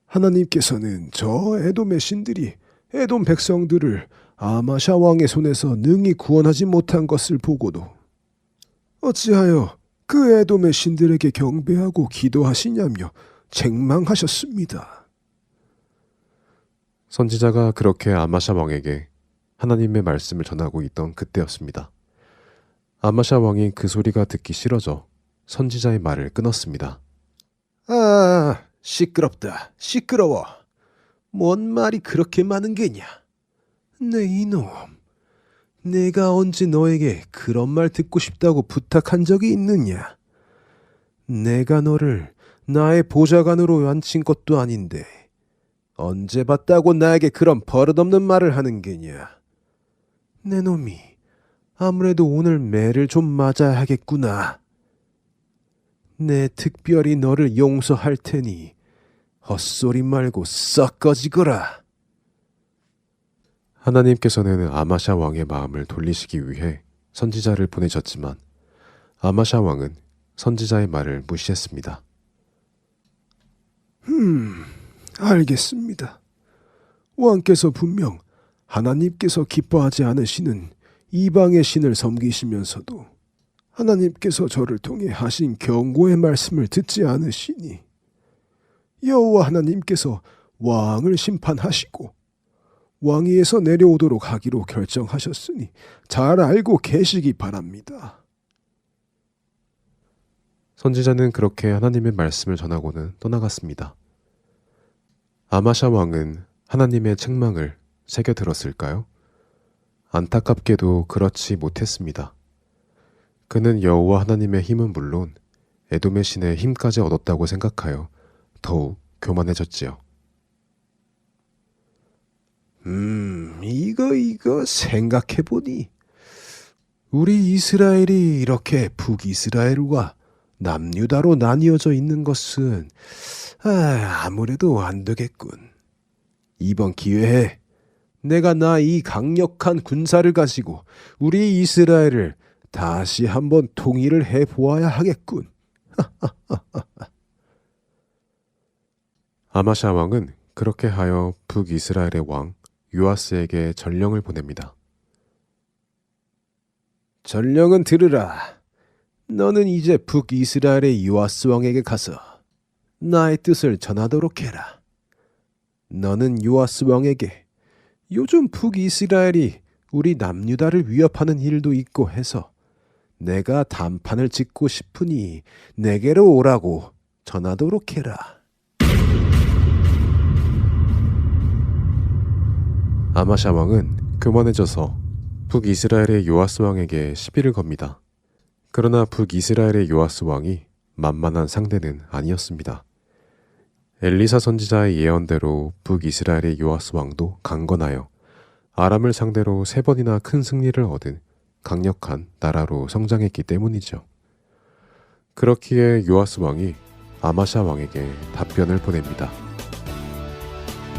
하나님께서는 저 에돔의 신들이 에돔 백성들을 아마샤 왕의 손에서 능히 구원하지 못한 것을 보고도 어찌하여 그 에돔의 신들에게 경배하고 기도하시냐며 책망하셨습니다. 선지자가 그렇게 아마샤 왕에게 하나님의 말씀을 전하고 있던 그때였습니다. 아마샤 왕이 그 소리가 듣기 싫어져 선지자의 말을 끊었습니다. 아, 시끄럽다. 시끄러워. 뭔 말이 그렇게 많은 게냐? 네 이놈, 내가 언제 너에게 그런 말 듣고 싶다고 부탁한 적이 있느냐? 내가 너를 나의 보좌관으로 앉힌 것도 아닌데 언제 봤다고 나에게 그런 버릇없는 말을 하는 게냐? 내 놈이 아무래도 오늘 매를 좀 맞아야 하겠구나. 내 특별히 너를 용서할 테니 헛소리 말고 썩 꺼지거라. 하나님께서는 아마샤 왕의 마음을 돌리시기 위해 선지자를 보내셨지만 아마샤 왕은 선지자의 말을 무시했습니다. 알겠습니다. 왕께서 분명 하나님께서 기뻐하지 않으시는 이방의 신을 섬기시면서도 하나님께서 저를 통해 하신 경고의 말씀을 듣지 않으시니 여호와 하나님께서 왕을 심판하시고 왕위에서 내려오도록 하기로 결정하셨으니 잘 알고 계시기 바랍니다. 선지자는 그렇게 하나님의 말씀을 전하고는 떠나갔습니다. 아마샤 왕은 하나님의 책망을 새겨 들었을까요? 안타깝게도 그렇지 못했습니다. 그는 여호와 하나님의 힘은 물론 에돔의 신의 힘까지 얻었다고 생각하여 더욱 교만해졌지요. 이거 생각해보니 우리 이스라엘이 이렇게 북이스라엘과 남유다로 나뉘어져 있는 것은 아무래도 안 되겠군. 이번 기회에 내가 이 강력한 군사를 가지고 우리 이스라엘을 다시 한번 통일을 해보아야 하겠군. 아마샤 왕은 그렇게 하여 북이스라엘의 왕 요아스에게 전령을 보냅니다. 전령은 들으라. 너는 이제 북이스라엘의 요아스 왕에게 가서 나의 뜻을 전하도록 해라. 너는 요아스 왕에게 요즘 북이스라엘이 우리 남유다를 위협하는 일도 있고 해서 내가 단판을 짓고 싶으니 내게로 오라고 전하도록 해라. 아마샤 왕은 교만해져서 북이스라엘의 요아스 왕에게 시비를 겁니다. 그러나 북이스라엘의 요아스 왕이 만만한 상대는 아니었습니다. 엘리사 선지자의 예언대로 북이스라엘의 요아스 왕도 강건하여 아람을 상대로 3번이나 큰 승리를 얻은 강력한 나라로 성장했기 때문이죠. 그렇기에 요아스 왕이 아마샤 왕에게 답변을 보냅니다.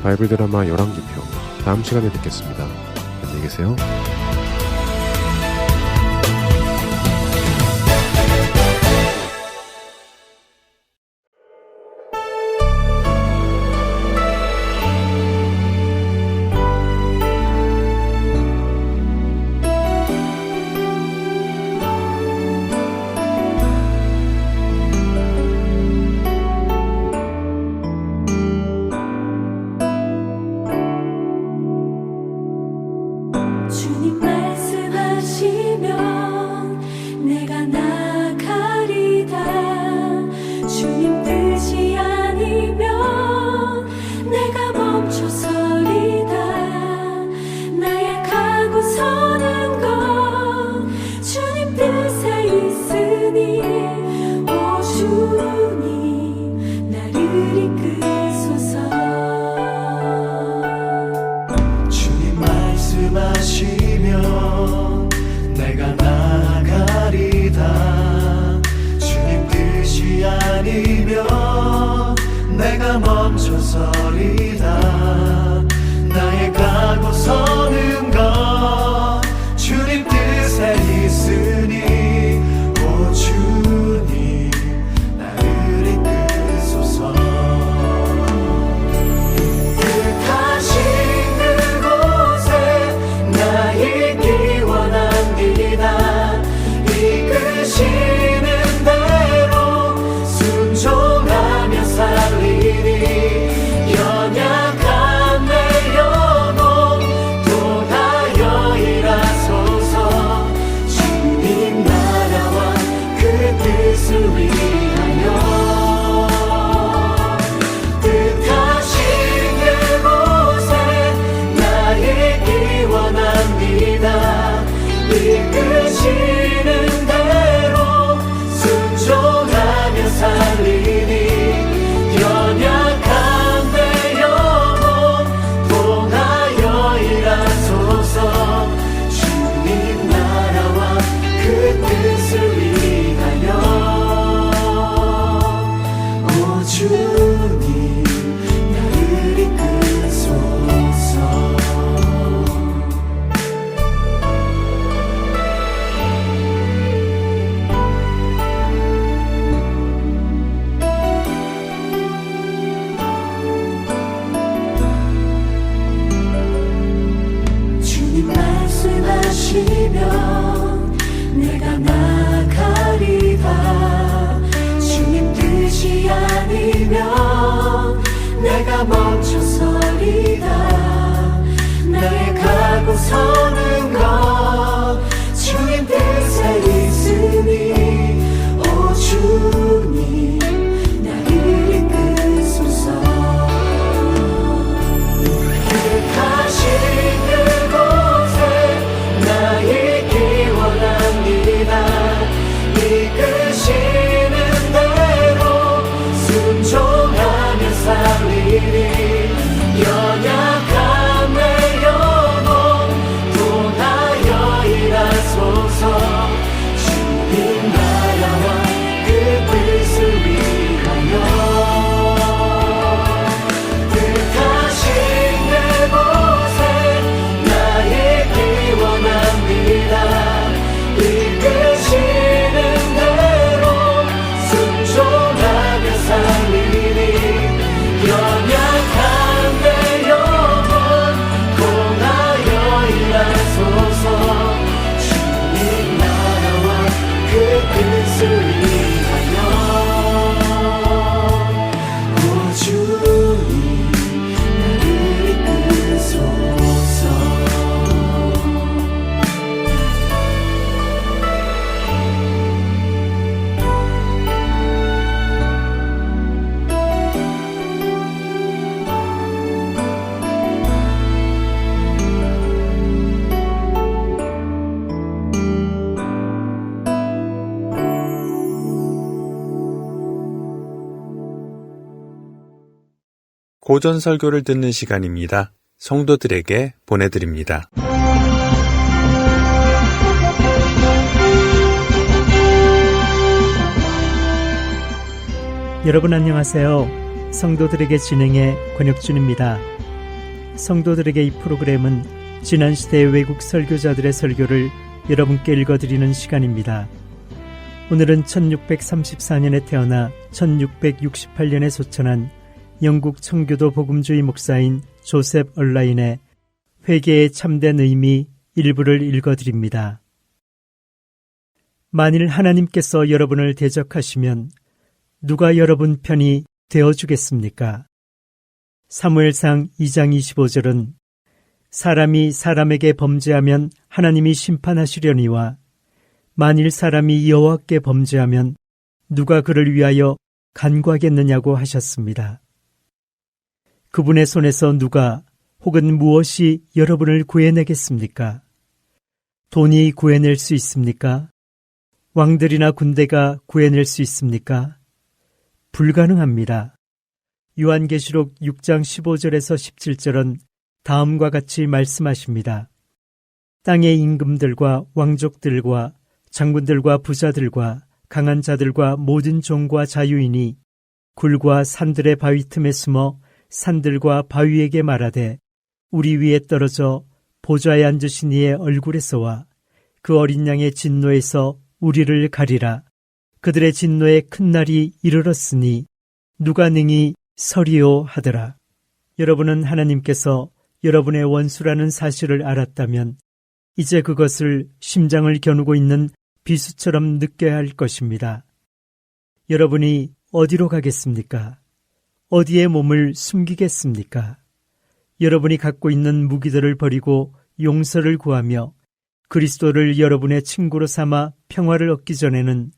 바이블 드라마 열왕기표 다음 시간에 뵙겠습니다. 안녕히 계세요. 아니면 내가 멈춰서리다. 나의 가고 서는 것 주님 뜻에 있으니 오 주님 나를 이끄소서. 뜻하신 그곳에 나 있기 원합니다. 이끄시는 대로 순종하며 살리니 연약한 내 영혼 통하여 일하소서. 주님 나라와 그 뜻을 위하여 뜻하신 그곳에 나 있기 원합니다. 이끄시는 대로 순종하며 살리니 연약한 내 영혼 통하여 일하소서. 주님 나라와 그 뜻을 위하여 오 주님 나를 이끄소서. 주님 말씀하시면 내가 나가리다. 주님 뜻이 아니면 내가 멈춰서리다. 나의 가고 서는 것 주님 뜻에 있으니 오 주님 나를 이끄소서. 뜻하신 그곳에 나 있기 원합니다. 이끄시는 대로 순종하며 살리니 연약한 내 영혼 통하여 일하소서. 주님 나라와 그 뜻을 위하여 뜻하신 그곳에 나 있기 원합니다. 이끄시는 대로 순종하며 살리니 연약한 내 영혼 통하여 일하소서. 주님 나라와 그 뜻을 위하여 오 주님 나를 이끄소서. 고전 설교를 듣는 시간입니다. 성도들에게 보내드립니다. 여러분 안녕하세요. 성도들에게 진행의 권혁준입니다. 성도들에게 이 프로그램은 지난 시대의 외국 설교자들의 설교를 여러분께 읽어드리는 시간입니다. 오늘은 1634년에 태어나 1668년에 소천한 영국 청교도 복음주의 목사인 조셉 얼라인의 회개의 참된 의미 일부를 읽어드립니다. 만일 하나님께서 여러분을 대적하시면 누가 여러분 편이 되어주겠습니까? 사무엘상 2장 25절은 사람이 사람에게 범죄하면 하나님이 심판하시려니와 만일 사람이 여호와께 범죄하면 누가 그를 위하여 간구하겠느냐고 하셨습니다. 그분의 손에서 누가 혹은 무엇이 여러분을 구해내겠습니까? 돈이 구해낼 수 있습니까? 왕들이나 군대가 구해낼 수 있습니까? 불가능합니다. 요한계시록 6장 15절에서 17절은 다음과 같이 말씀하십니다. 땅의 임금들과 왕족들과 장군들과 부자들과 강한 자들과 모든 종과 자유인이 굴과 산들의 바위 틈에 숨어 산들과 바위에게 말하되 우리 위에 떨어져 보좌에 앉으신 이의 얼굴에서와 그 어린 양의 진노에서 우리를 가리라. 그들의 진노의 큰 날이 이르렀으니 누가 능히 서리요 하더라. 여러분은 하나님께서 여러분의 원수라는 사실을 알았다면 이제 그것을 심장을 겨누고 있는 비수처럼 느껴야 할 것입니다. 여러분이 어디로 가겠습니까? 어디에 몸을 숨기겠습니까? 여러분이 갖고 있는 무기들을 버리고 용서를 구하며 그리스도를 여러분의 친구로 삼아 평화를 얻기 전에는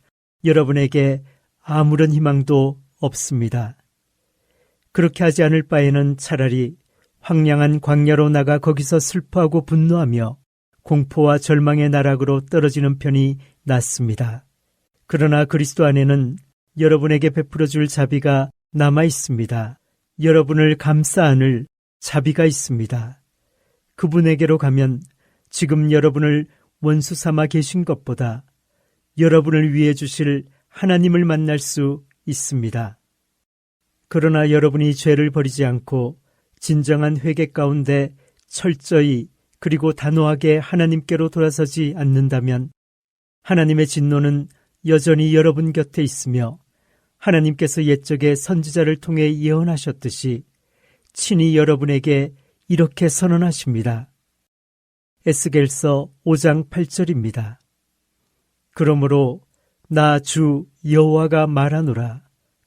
여러분에게 아무런 희망도 없습니다. 그렇게 하지 않을 바에는 차라리 황량한 광야로 나가 거기서 슬퍼하고 분노하며 공포와 절망의 나락으로 떨어지는 편이 낫습니다. 그러나 그리스도 안에는 여러분에게 베풀어 줄 자비가 남아 있습니다. 여러분을 감싸 안을 자비가 있습니다. 그분에게로 가면 지금 여러분을 원수 삼아 계신 것보다 여러분을 위해 주실 하나님을 만날 수 있습니다. 그러나 여러분이 죄를 버리지 않고 진정한 회개 가운데 철저히 그리고 단호하게 하나님께로 돌아서지 않는다면 하나님의 진노는 여전히 여러분 곁에 있으며 하나님께서 옛적에 선지자를 통해 예언하셨듯이 친히 여러분에게 이렇게 선언하십니다. 에스겔서 5장 8절입니다. 그러므로 나 주 여호와가 말하노라.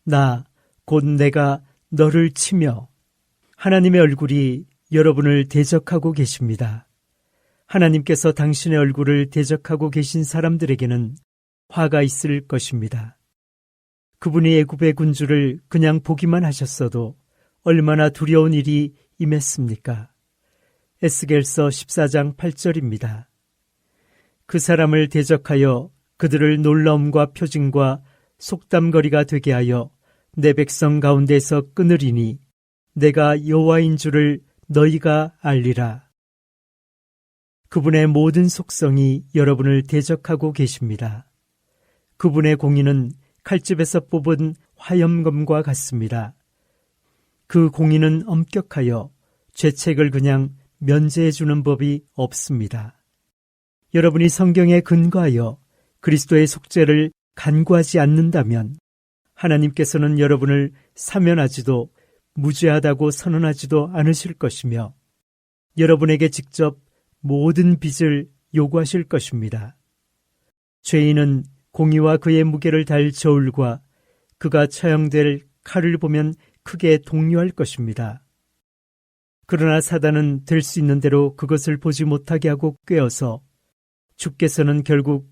나 곧 내가 너를 치며. 하나님의 얼굴이 여러분을 대적하고 계십니다. 하나님께서 당신의 얼굴을 대적하고 계신 사람들에게는 화가 있을 것입니다. 그분이 애굽의 군주를 그냥 보기만 하셨어도 얼마나 두려운 일이 임했습니까? 에스겔서 14장 8절입니다. 그 사람을 대적하여 그들을 놀라움과 표징과 속담거리가 되게 하여 내 백성 가운데서 끊으리니 내가 여호와인 줄을 너희가 알리라. 그분의 모든 속성이 여러분을 대적하고 계십니다. 그분의 공의는 칼집에서 뽑은 화염검과 같습니다. 그 공의는 엄격하여 죄책을 그냥 면제해 주는 법이 없습니다. 여러분이 성경에 근거하여 그리스도의 속죄를 간구하지 않는다면 하나님께서는 여러분을 사면하지도 무죄하다고 선언하지도 않으실 것이며 여러분에게 직접 모든 빚을 요구하실 것입니다. 죄인은 공의와 그의 무게를 달 저울과 그가 처형될 칼을 보면 크게 동요할 것입니다. 그러나 사단은 될 수 있는 대로 그것을 보지 못하게 하고 꾀어서 주께서는 결국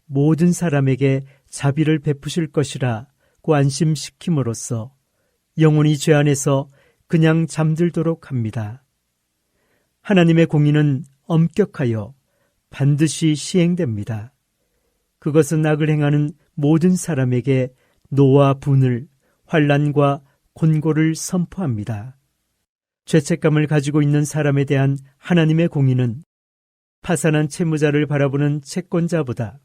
모든 사람에게 자비를 베푸실 것이라고 안심시킴으로써 영혼이 죄 안에서 그냥 잠들도록 합니다. 하나님의 공의는 엄격하여 반드시 시행됩니다. 그것은 악을 행하는 모든 사람에게 노와 분을, 환난과 곤고를 선포합니다. 죄책감을 가지고 있는 사람에 대한 하나님의 공의는 파산한 채무자를 바라보는 채권자보다,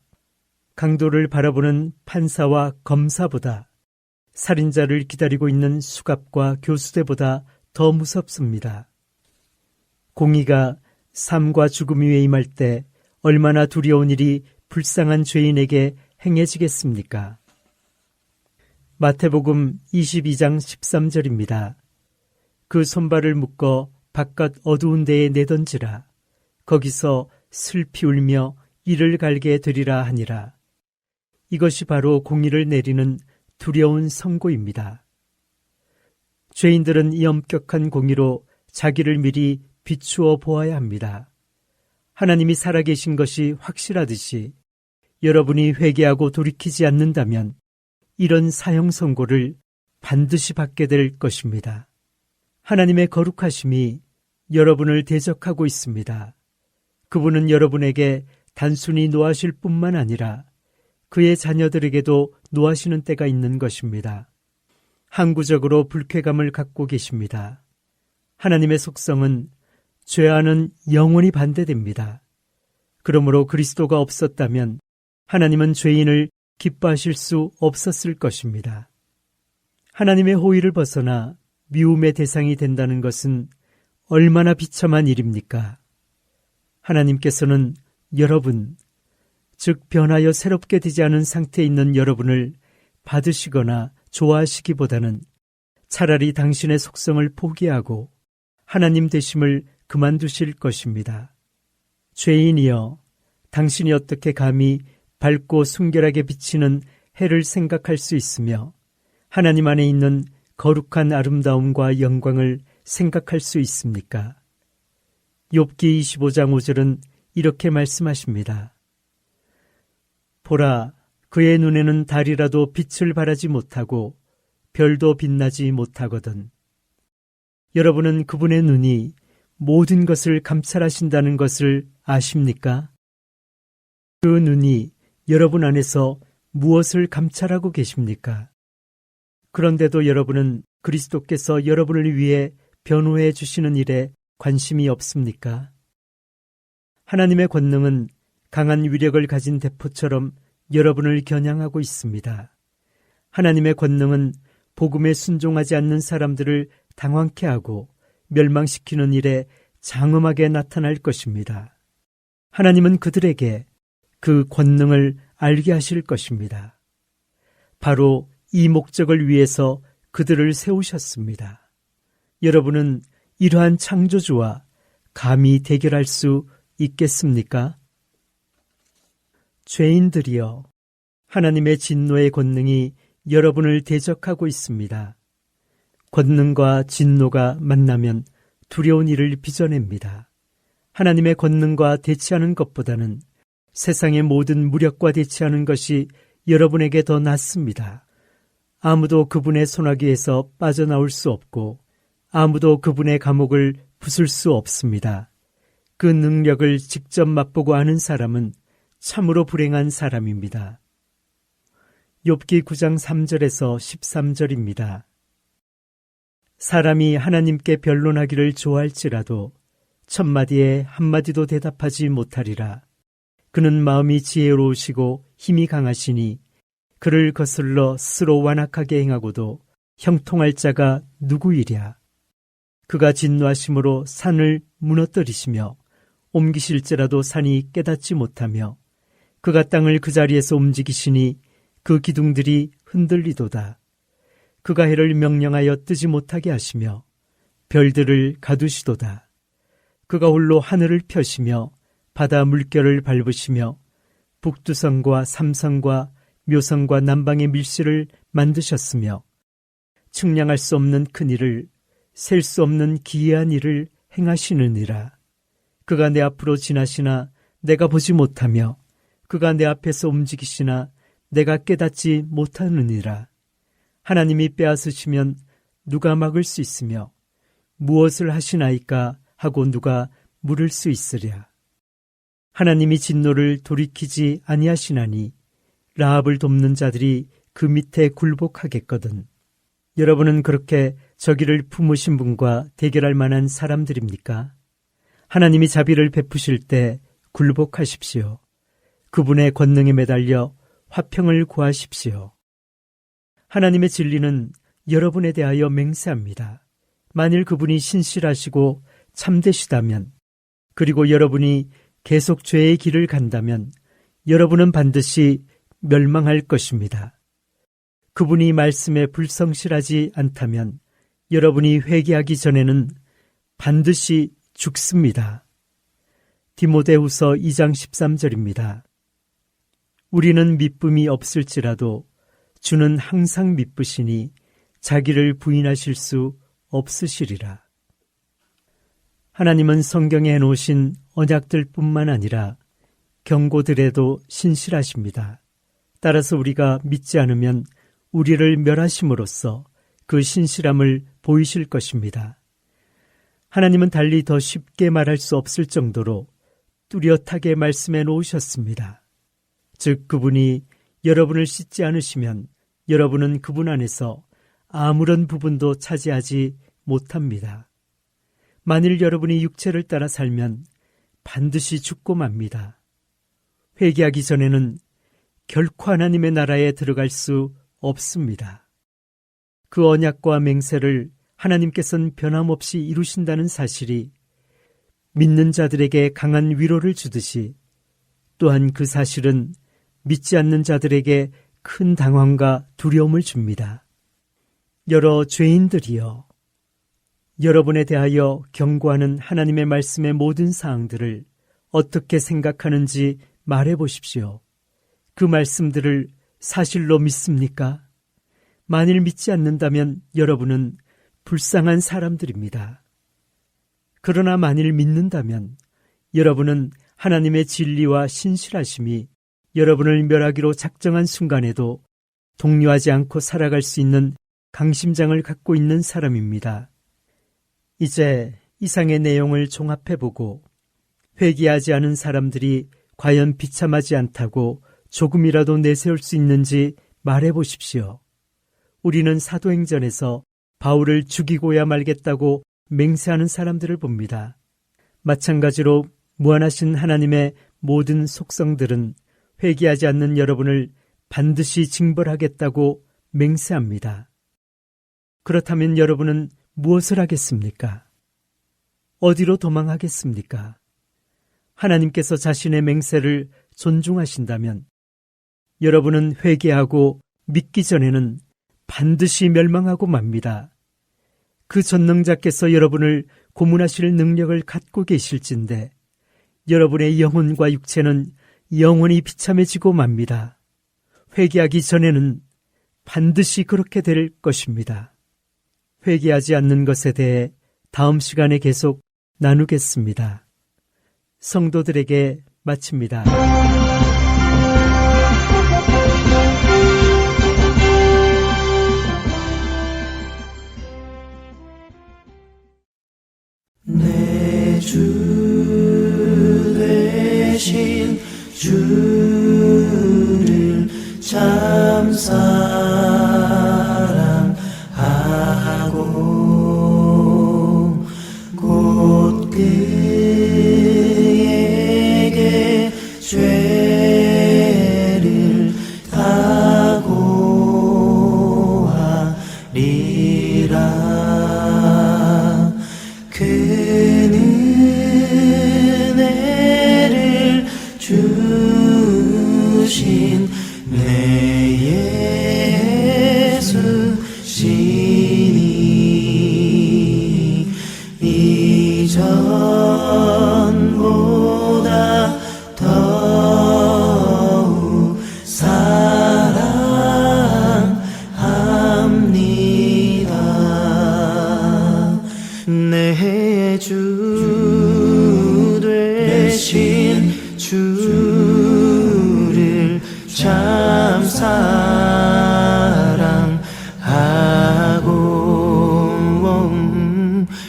강도를 바라보는 판사와 검사보다, 살인자를 기다리고 있는 수갑과 교수대보다 더 무섭습니다. 공의가 삶과 죽음 위에 임할 때 얼마나 두려운 일이 불쌍한 죄인에게 행해지겠습니까? 마태복음 22장 13절입니다. 그 손발을 묶어 바깥 어두운 데에 내던지라. 거기서 슬피 울며 이를 갈게 되리라 하니라. 이것이 바로 공의를 내리는 두려운 선고입니다. 죄인들은 이 엄격한 공의로 자기를 미리 비추어 보아야 합니다. 하나님이 살아계신 것이 확실하듯이 여러분이 회개하고 돌이키지 않는다면 이런 사형 선고를 반드시 받게 될 것입니다. 하나님의 거룩하심이 여러분을 대적하고 있습니다. 그분은 여러분에게 단순히 노하실 뿐만 아니라 그의 자녀들에게도 노하시는 때가 있는 것입니다. 항구적으로 불쾌감을 갖고 계십니다. 하나님의 속성은 죄와는 영원히 반대됩니다. 그러므로 그리스도가 없었다면 하나님은 죄인을 기뻐하실 수 없었을 것입니다. 하나님의 호의를 벗어나 미움의 대상이 된다는 것은 얼마나 비참한 일입니까? 하나님께서는 여러분, 즉 변하여 새롭게 되지 않은 상태에 있는 여러분을 받으시거나 좋아하시기보다는 차라리 당신의 속성을 포기하고 하나님 되심을 그만두실 것입니다. 죄인이여, 당신이 어떻게 감히 밝고 순결하게 비치는 해를 생각할 수 있으며 하나님 안에 있는 거룩한 아름다움과 영광을 생각할 수 있습니까? 욥기 25장 5절은 이렇게 말씀하십니다. 보라, 그의 눈에는 달이라도 빛을 발하지 못하고 별도 빛나지 못하거든. 여러분은 그분의 눈이 모든 것을 감찰하신다는 것을 아십니까? 그 눈이 여러분 안에서 무엇을 감찰하고 계십니까? 그런데도 여러분은 그리스도께서 여러분을 위해 변호해 주시는 일에 관심이 없습니까? 하나님의 권능은 강한 위력을 가진 대포처럼 여러분을 겨냥하고 있습니다. 하나님의 권능은 복음에 순종하지 않는 사람들을 당황케 하고 멸망시키는 일에 장엄하게 나타날 것입니다. 하나님은 그들에게 그 권능을 알게 하실 것입니다. 바로 이 목적을 위해서 그들을 세우셨습니다. 여러분은 이러한 창조주와 감히 대결할 수 있겠습니까? 죄인들이여, 하나님의 진노의 권능이 여러분을 대적하고 있습니다. 권능과 진노가 만나면 두려운 일을 빚어냅니다. 하나님의 권능과 대치하는 것보다는 세상의 모든 무력과 대치하는 것이 여러분에게 더 낫습니다. 아무도 그분의 손아귀에서 빠져나올 수 없고 아무도 그분의 감옥을 부술 수 없습니다. 그 능력을 직접 맛보고 아는 사람은 참으로 불행한 사람입니다. 욥기 9장 3절에서 13절입니다. 사람이 하나님께 변론하기를 좋아할지라도 첫마디에 한마디도 대답하지 못하리라. 그는 마음이 지혜로우시고 힘이 강하시니 그를 거슬러 스스로 완악하게 행하고도 형통할 자가 누구이랴. 그가 진노하심으로 산을 무너뜨리시며 옮기실지라도 산이 깨닫지 못하며 그가 땅을 그 자리에서 움직이시니 그 기둥들이 흔들리도다. 그가 해를 명령하여 뜨지 못하게 하시며 별들을 가두시도다. 그가 홀로 하늘을 펴시며 바다 물결을 밟으시며 북두성과 삼성과 묘성과 남방의 밀실을 만드셨으며 측량할 수 없는 큰 일을 셀 수 없는 기이한 일을 행하시느니라. 그가 내 앞으로 지나시나 내가 보지 못하며 그가 내 앞에서 움직이시나 내가 깨닫지 못하느니라. 하나님이 빼앗으시면 누가 막을 수 있으며 무엇을 하시나이까 하고 누가 물을 수 있으랴. 하나님이 진노를 돌이키지 아니하시나니 라합을 돕는 자들이 그 밑에 굴복하겠거든. 여러분은 그렇게 저기를 품으신 분과 대결할 만한 사람들입니까? 하나님이 자비를 베푸실 때 굴복하십시오. 그분의 권능에 매달려 화평을 구하십시오. 하나님의 진리는 여러분에 대하여 맹세합니다. 만일 그분이 신실하시고 참되시다면, 그리고 여러분이 계속 죄의 길을 간다면 여러분은 반드시 멸망할 것입니다. 그분이 말씀에 불성실하지 않다면 여러분이 회개하기 전에는 반드시 죽습니다. 디모데후서 2장 13절입니다. 우리는 미쁨이 없을지라도 주는 항상 미쁘시니 자기를 부인하실 수 없으시리라. 하나님은 성경에 해놓으신 언약들뿐만 아니라 경고들에도 신실하십니다. 따라서 우리가 믿지 않으면 우리를 멸하심으로써 그 신실함을 보이실 것입니다. 하나님은 달리 더 쉽게 말할 수 없을 정도로 뚜렷하게 말씀해 놓으셨습니다. 즉 그분이 여러분을 씻지 않으시면 여러분은 그분 안에서 아무런 부분도 차지하지 못합니다. 만일 여러분이 육체를 따라 살면 반드시 죽고 맙니다. 회개하기 전에는 결코 하나님의 나라에 들어갈 수 없습니다. 그 언약과 맹세를 하나님께서는 변함없이 이루신다는 사실이 믿는 자들에게 강한 위로를 주듯이 또한 그 사실은 믿지 않는 자들에게 큰 당황과 두려움을 줍니다. 여러 죄인들이여, 여러분에 대하여 경고하는 하나님의 말씀의 모든 사항들을 어떻게 생각하는지 말해 보십시오. 그 말씀들을 사실로 믿습니까? 만일 믿지 않는다면 여러분은 불쌍한 사람들입니다. 그러나 만일 믿는다면 여러분은 하나님의 진리와 신실하심이 여러분을 멸하기로 작정한 순간에도 동요하지 않고 살아갈 수 있는 강심장을 갖고 있는 사람입니다. 이제 이상의 내용을 종합해보고 회개하지 않은 사람들이 과연 비참하지 않다고 조금이라도 내세울 수 있는지 말해보십시오. 우리는 사도행전에서 바울을 죽이고야 말겠다고 맹세하는 사람들을 봅니다. 마찬가지로 무한하신 하나님의 모든 속성들은 회개하지 않는 여러분을 반드시 징벌하겠다고 맹세합니다. 그렇다면 여러분은 무엇을 하겠습니까? 어디로 도망하겠습니까? 하나님께서 자신의 맹세를 존중하신다면 여러분은 회개하고 믿기 전에는 반드시 멸망하고 맙니다. 그 전능자께서 여러분을 고문하실 능력을 갖고 계실진데 여러분의 영혼과 육체는 영원히 비참해지고 맙니다. 회개하기 전에는 반드시 그렇게 될 것입니다. 회개하지 않는 것에 대해 다음 시간에 계속 나누겠습니다. 성도들에게 마칩니다. 내 주 되신 주를 참 사랑하고 곧 그에게 죄를 다고 하리라. 그는 은혜를 주신 내 예수시니 이전보다 더욱 사랑합니다. 내 주 되신 주를 참 사랑하고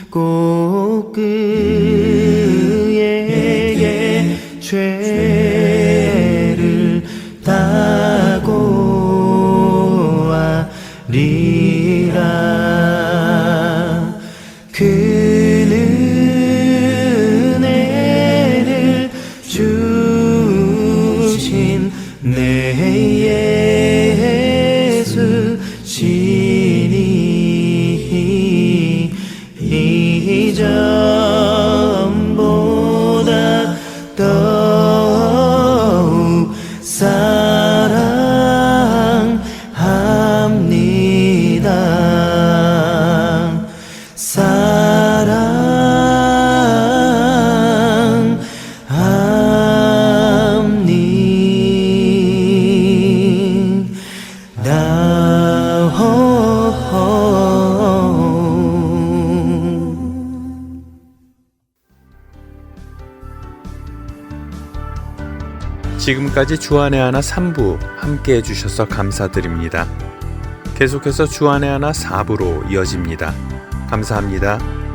꼭 그에게 죄를 다고 하리라. 그는 은혜를 주신 내 예수시니 이전보다 더욱 사랑합니다. 지금까지 주안의 하나 3부 함께 해주셔서 감사드립니다. 계속해서 주안의 하나 4부로 이어집니다. 감사합니다.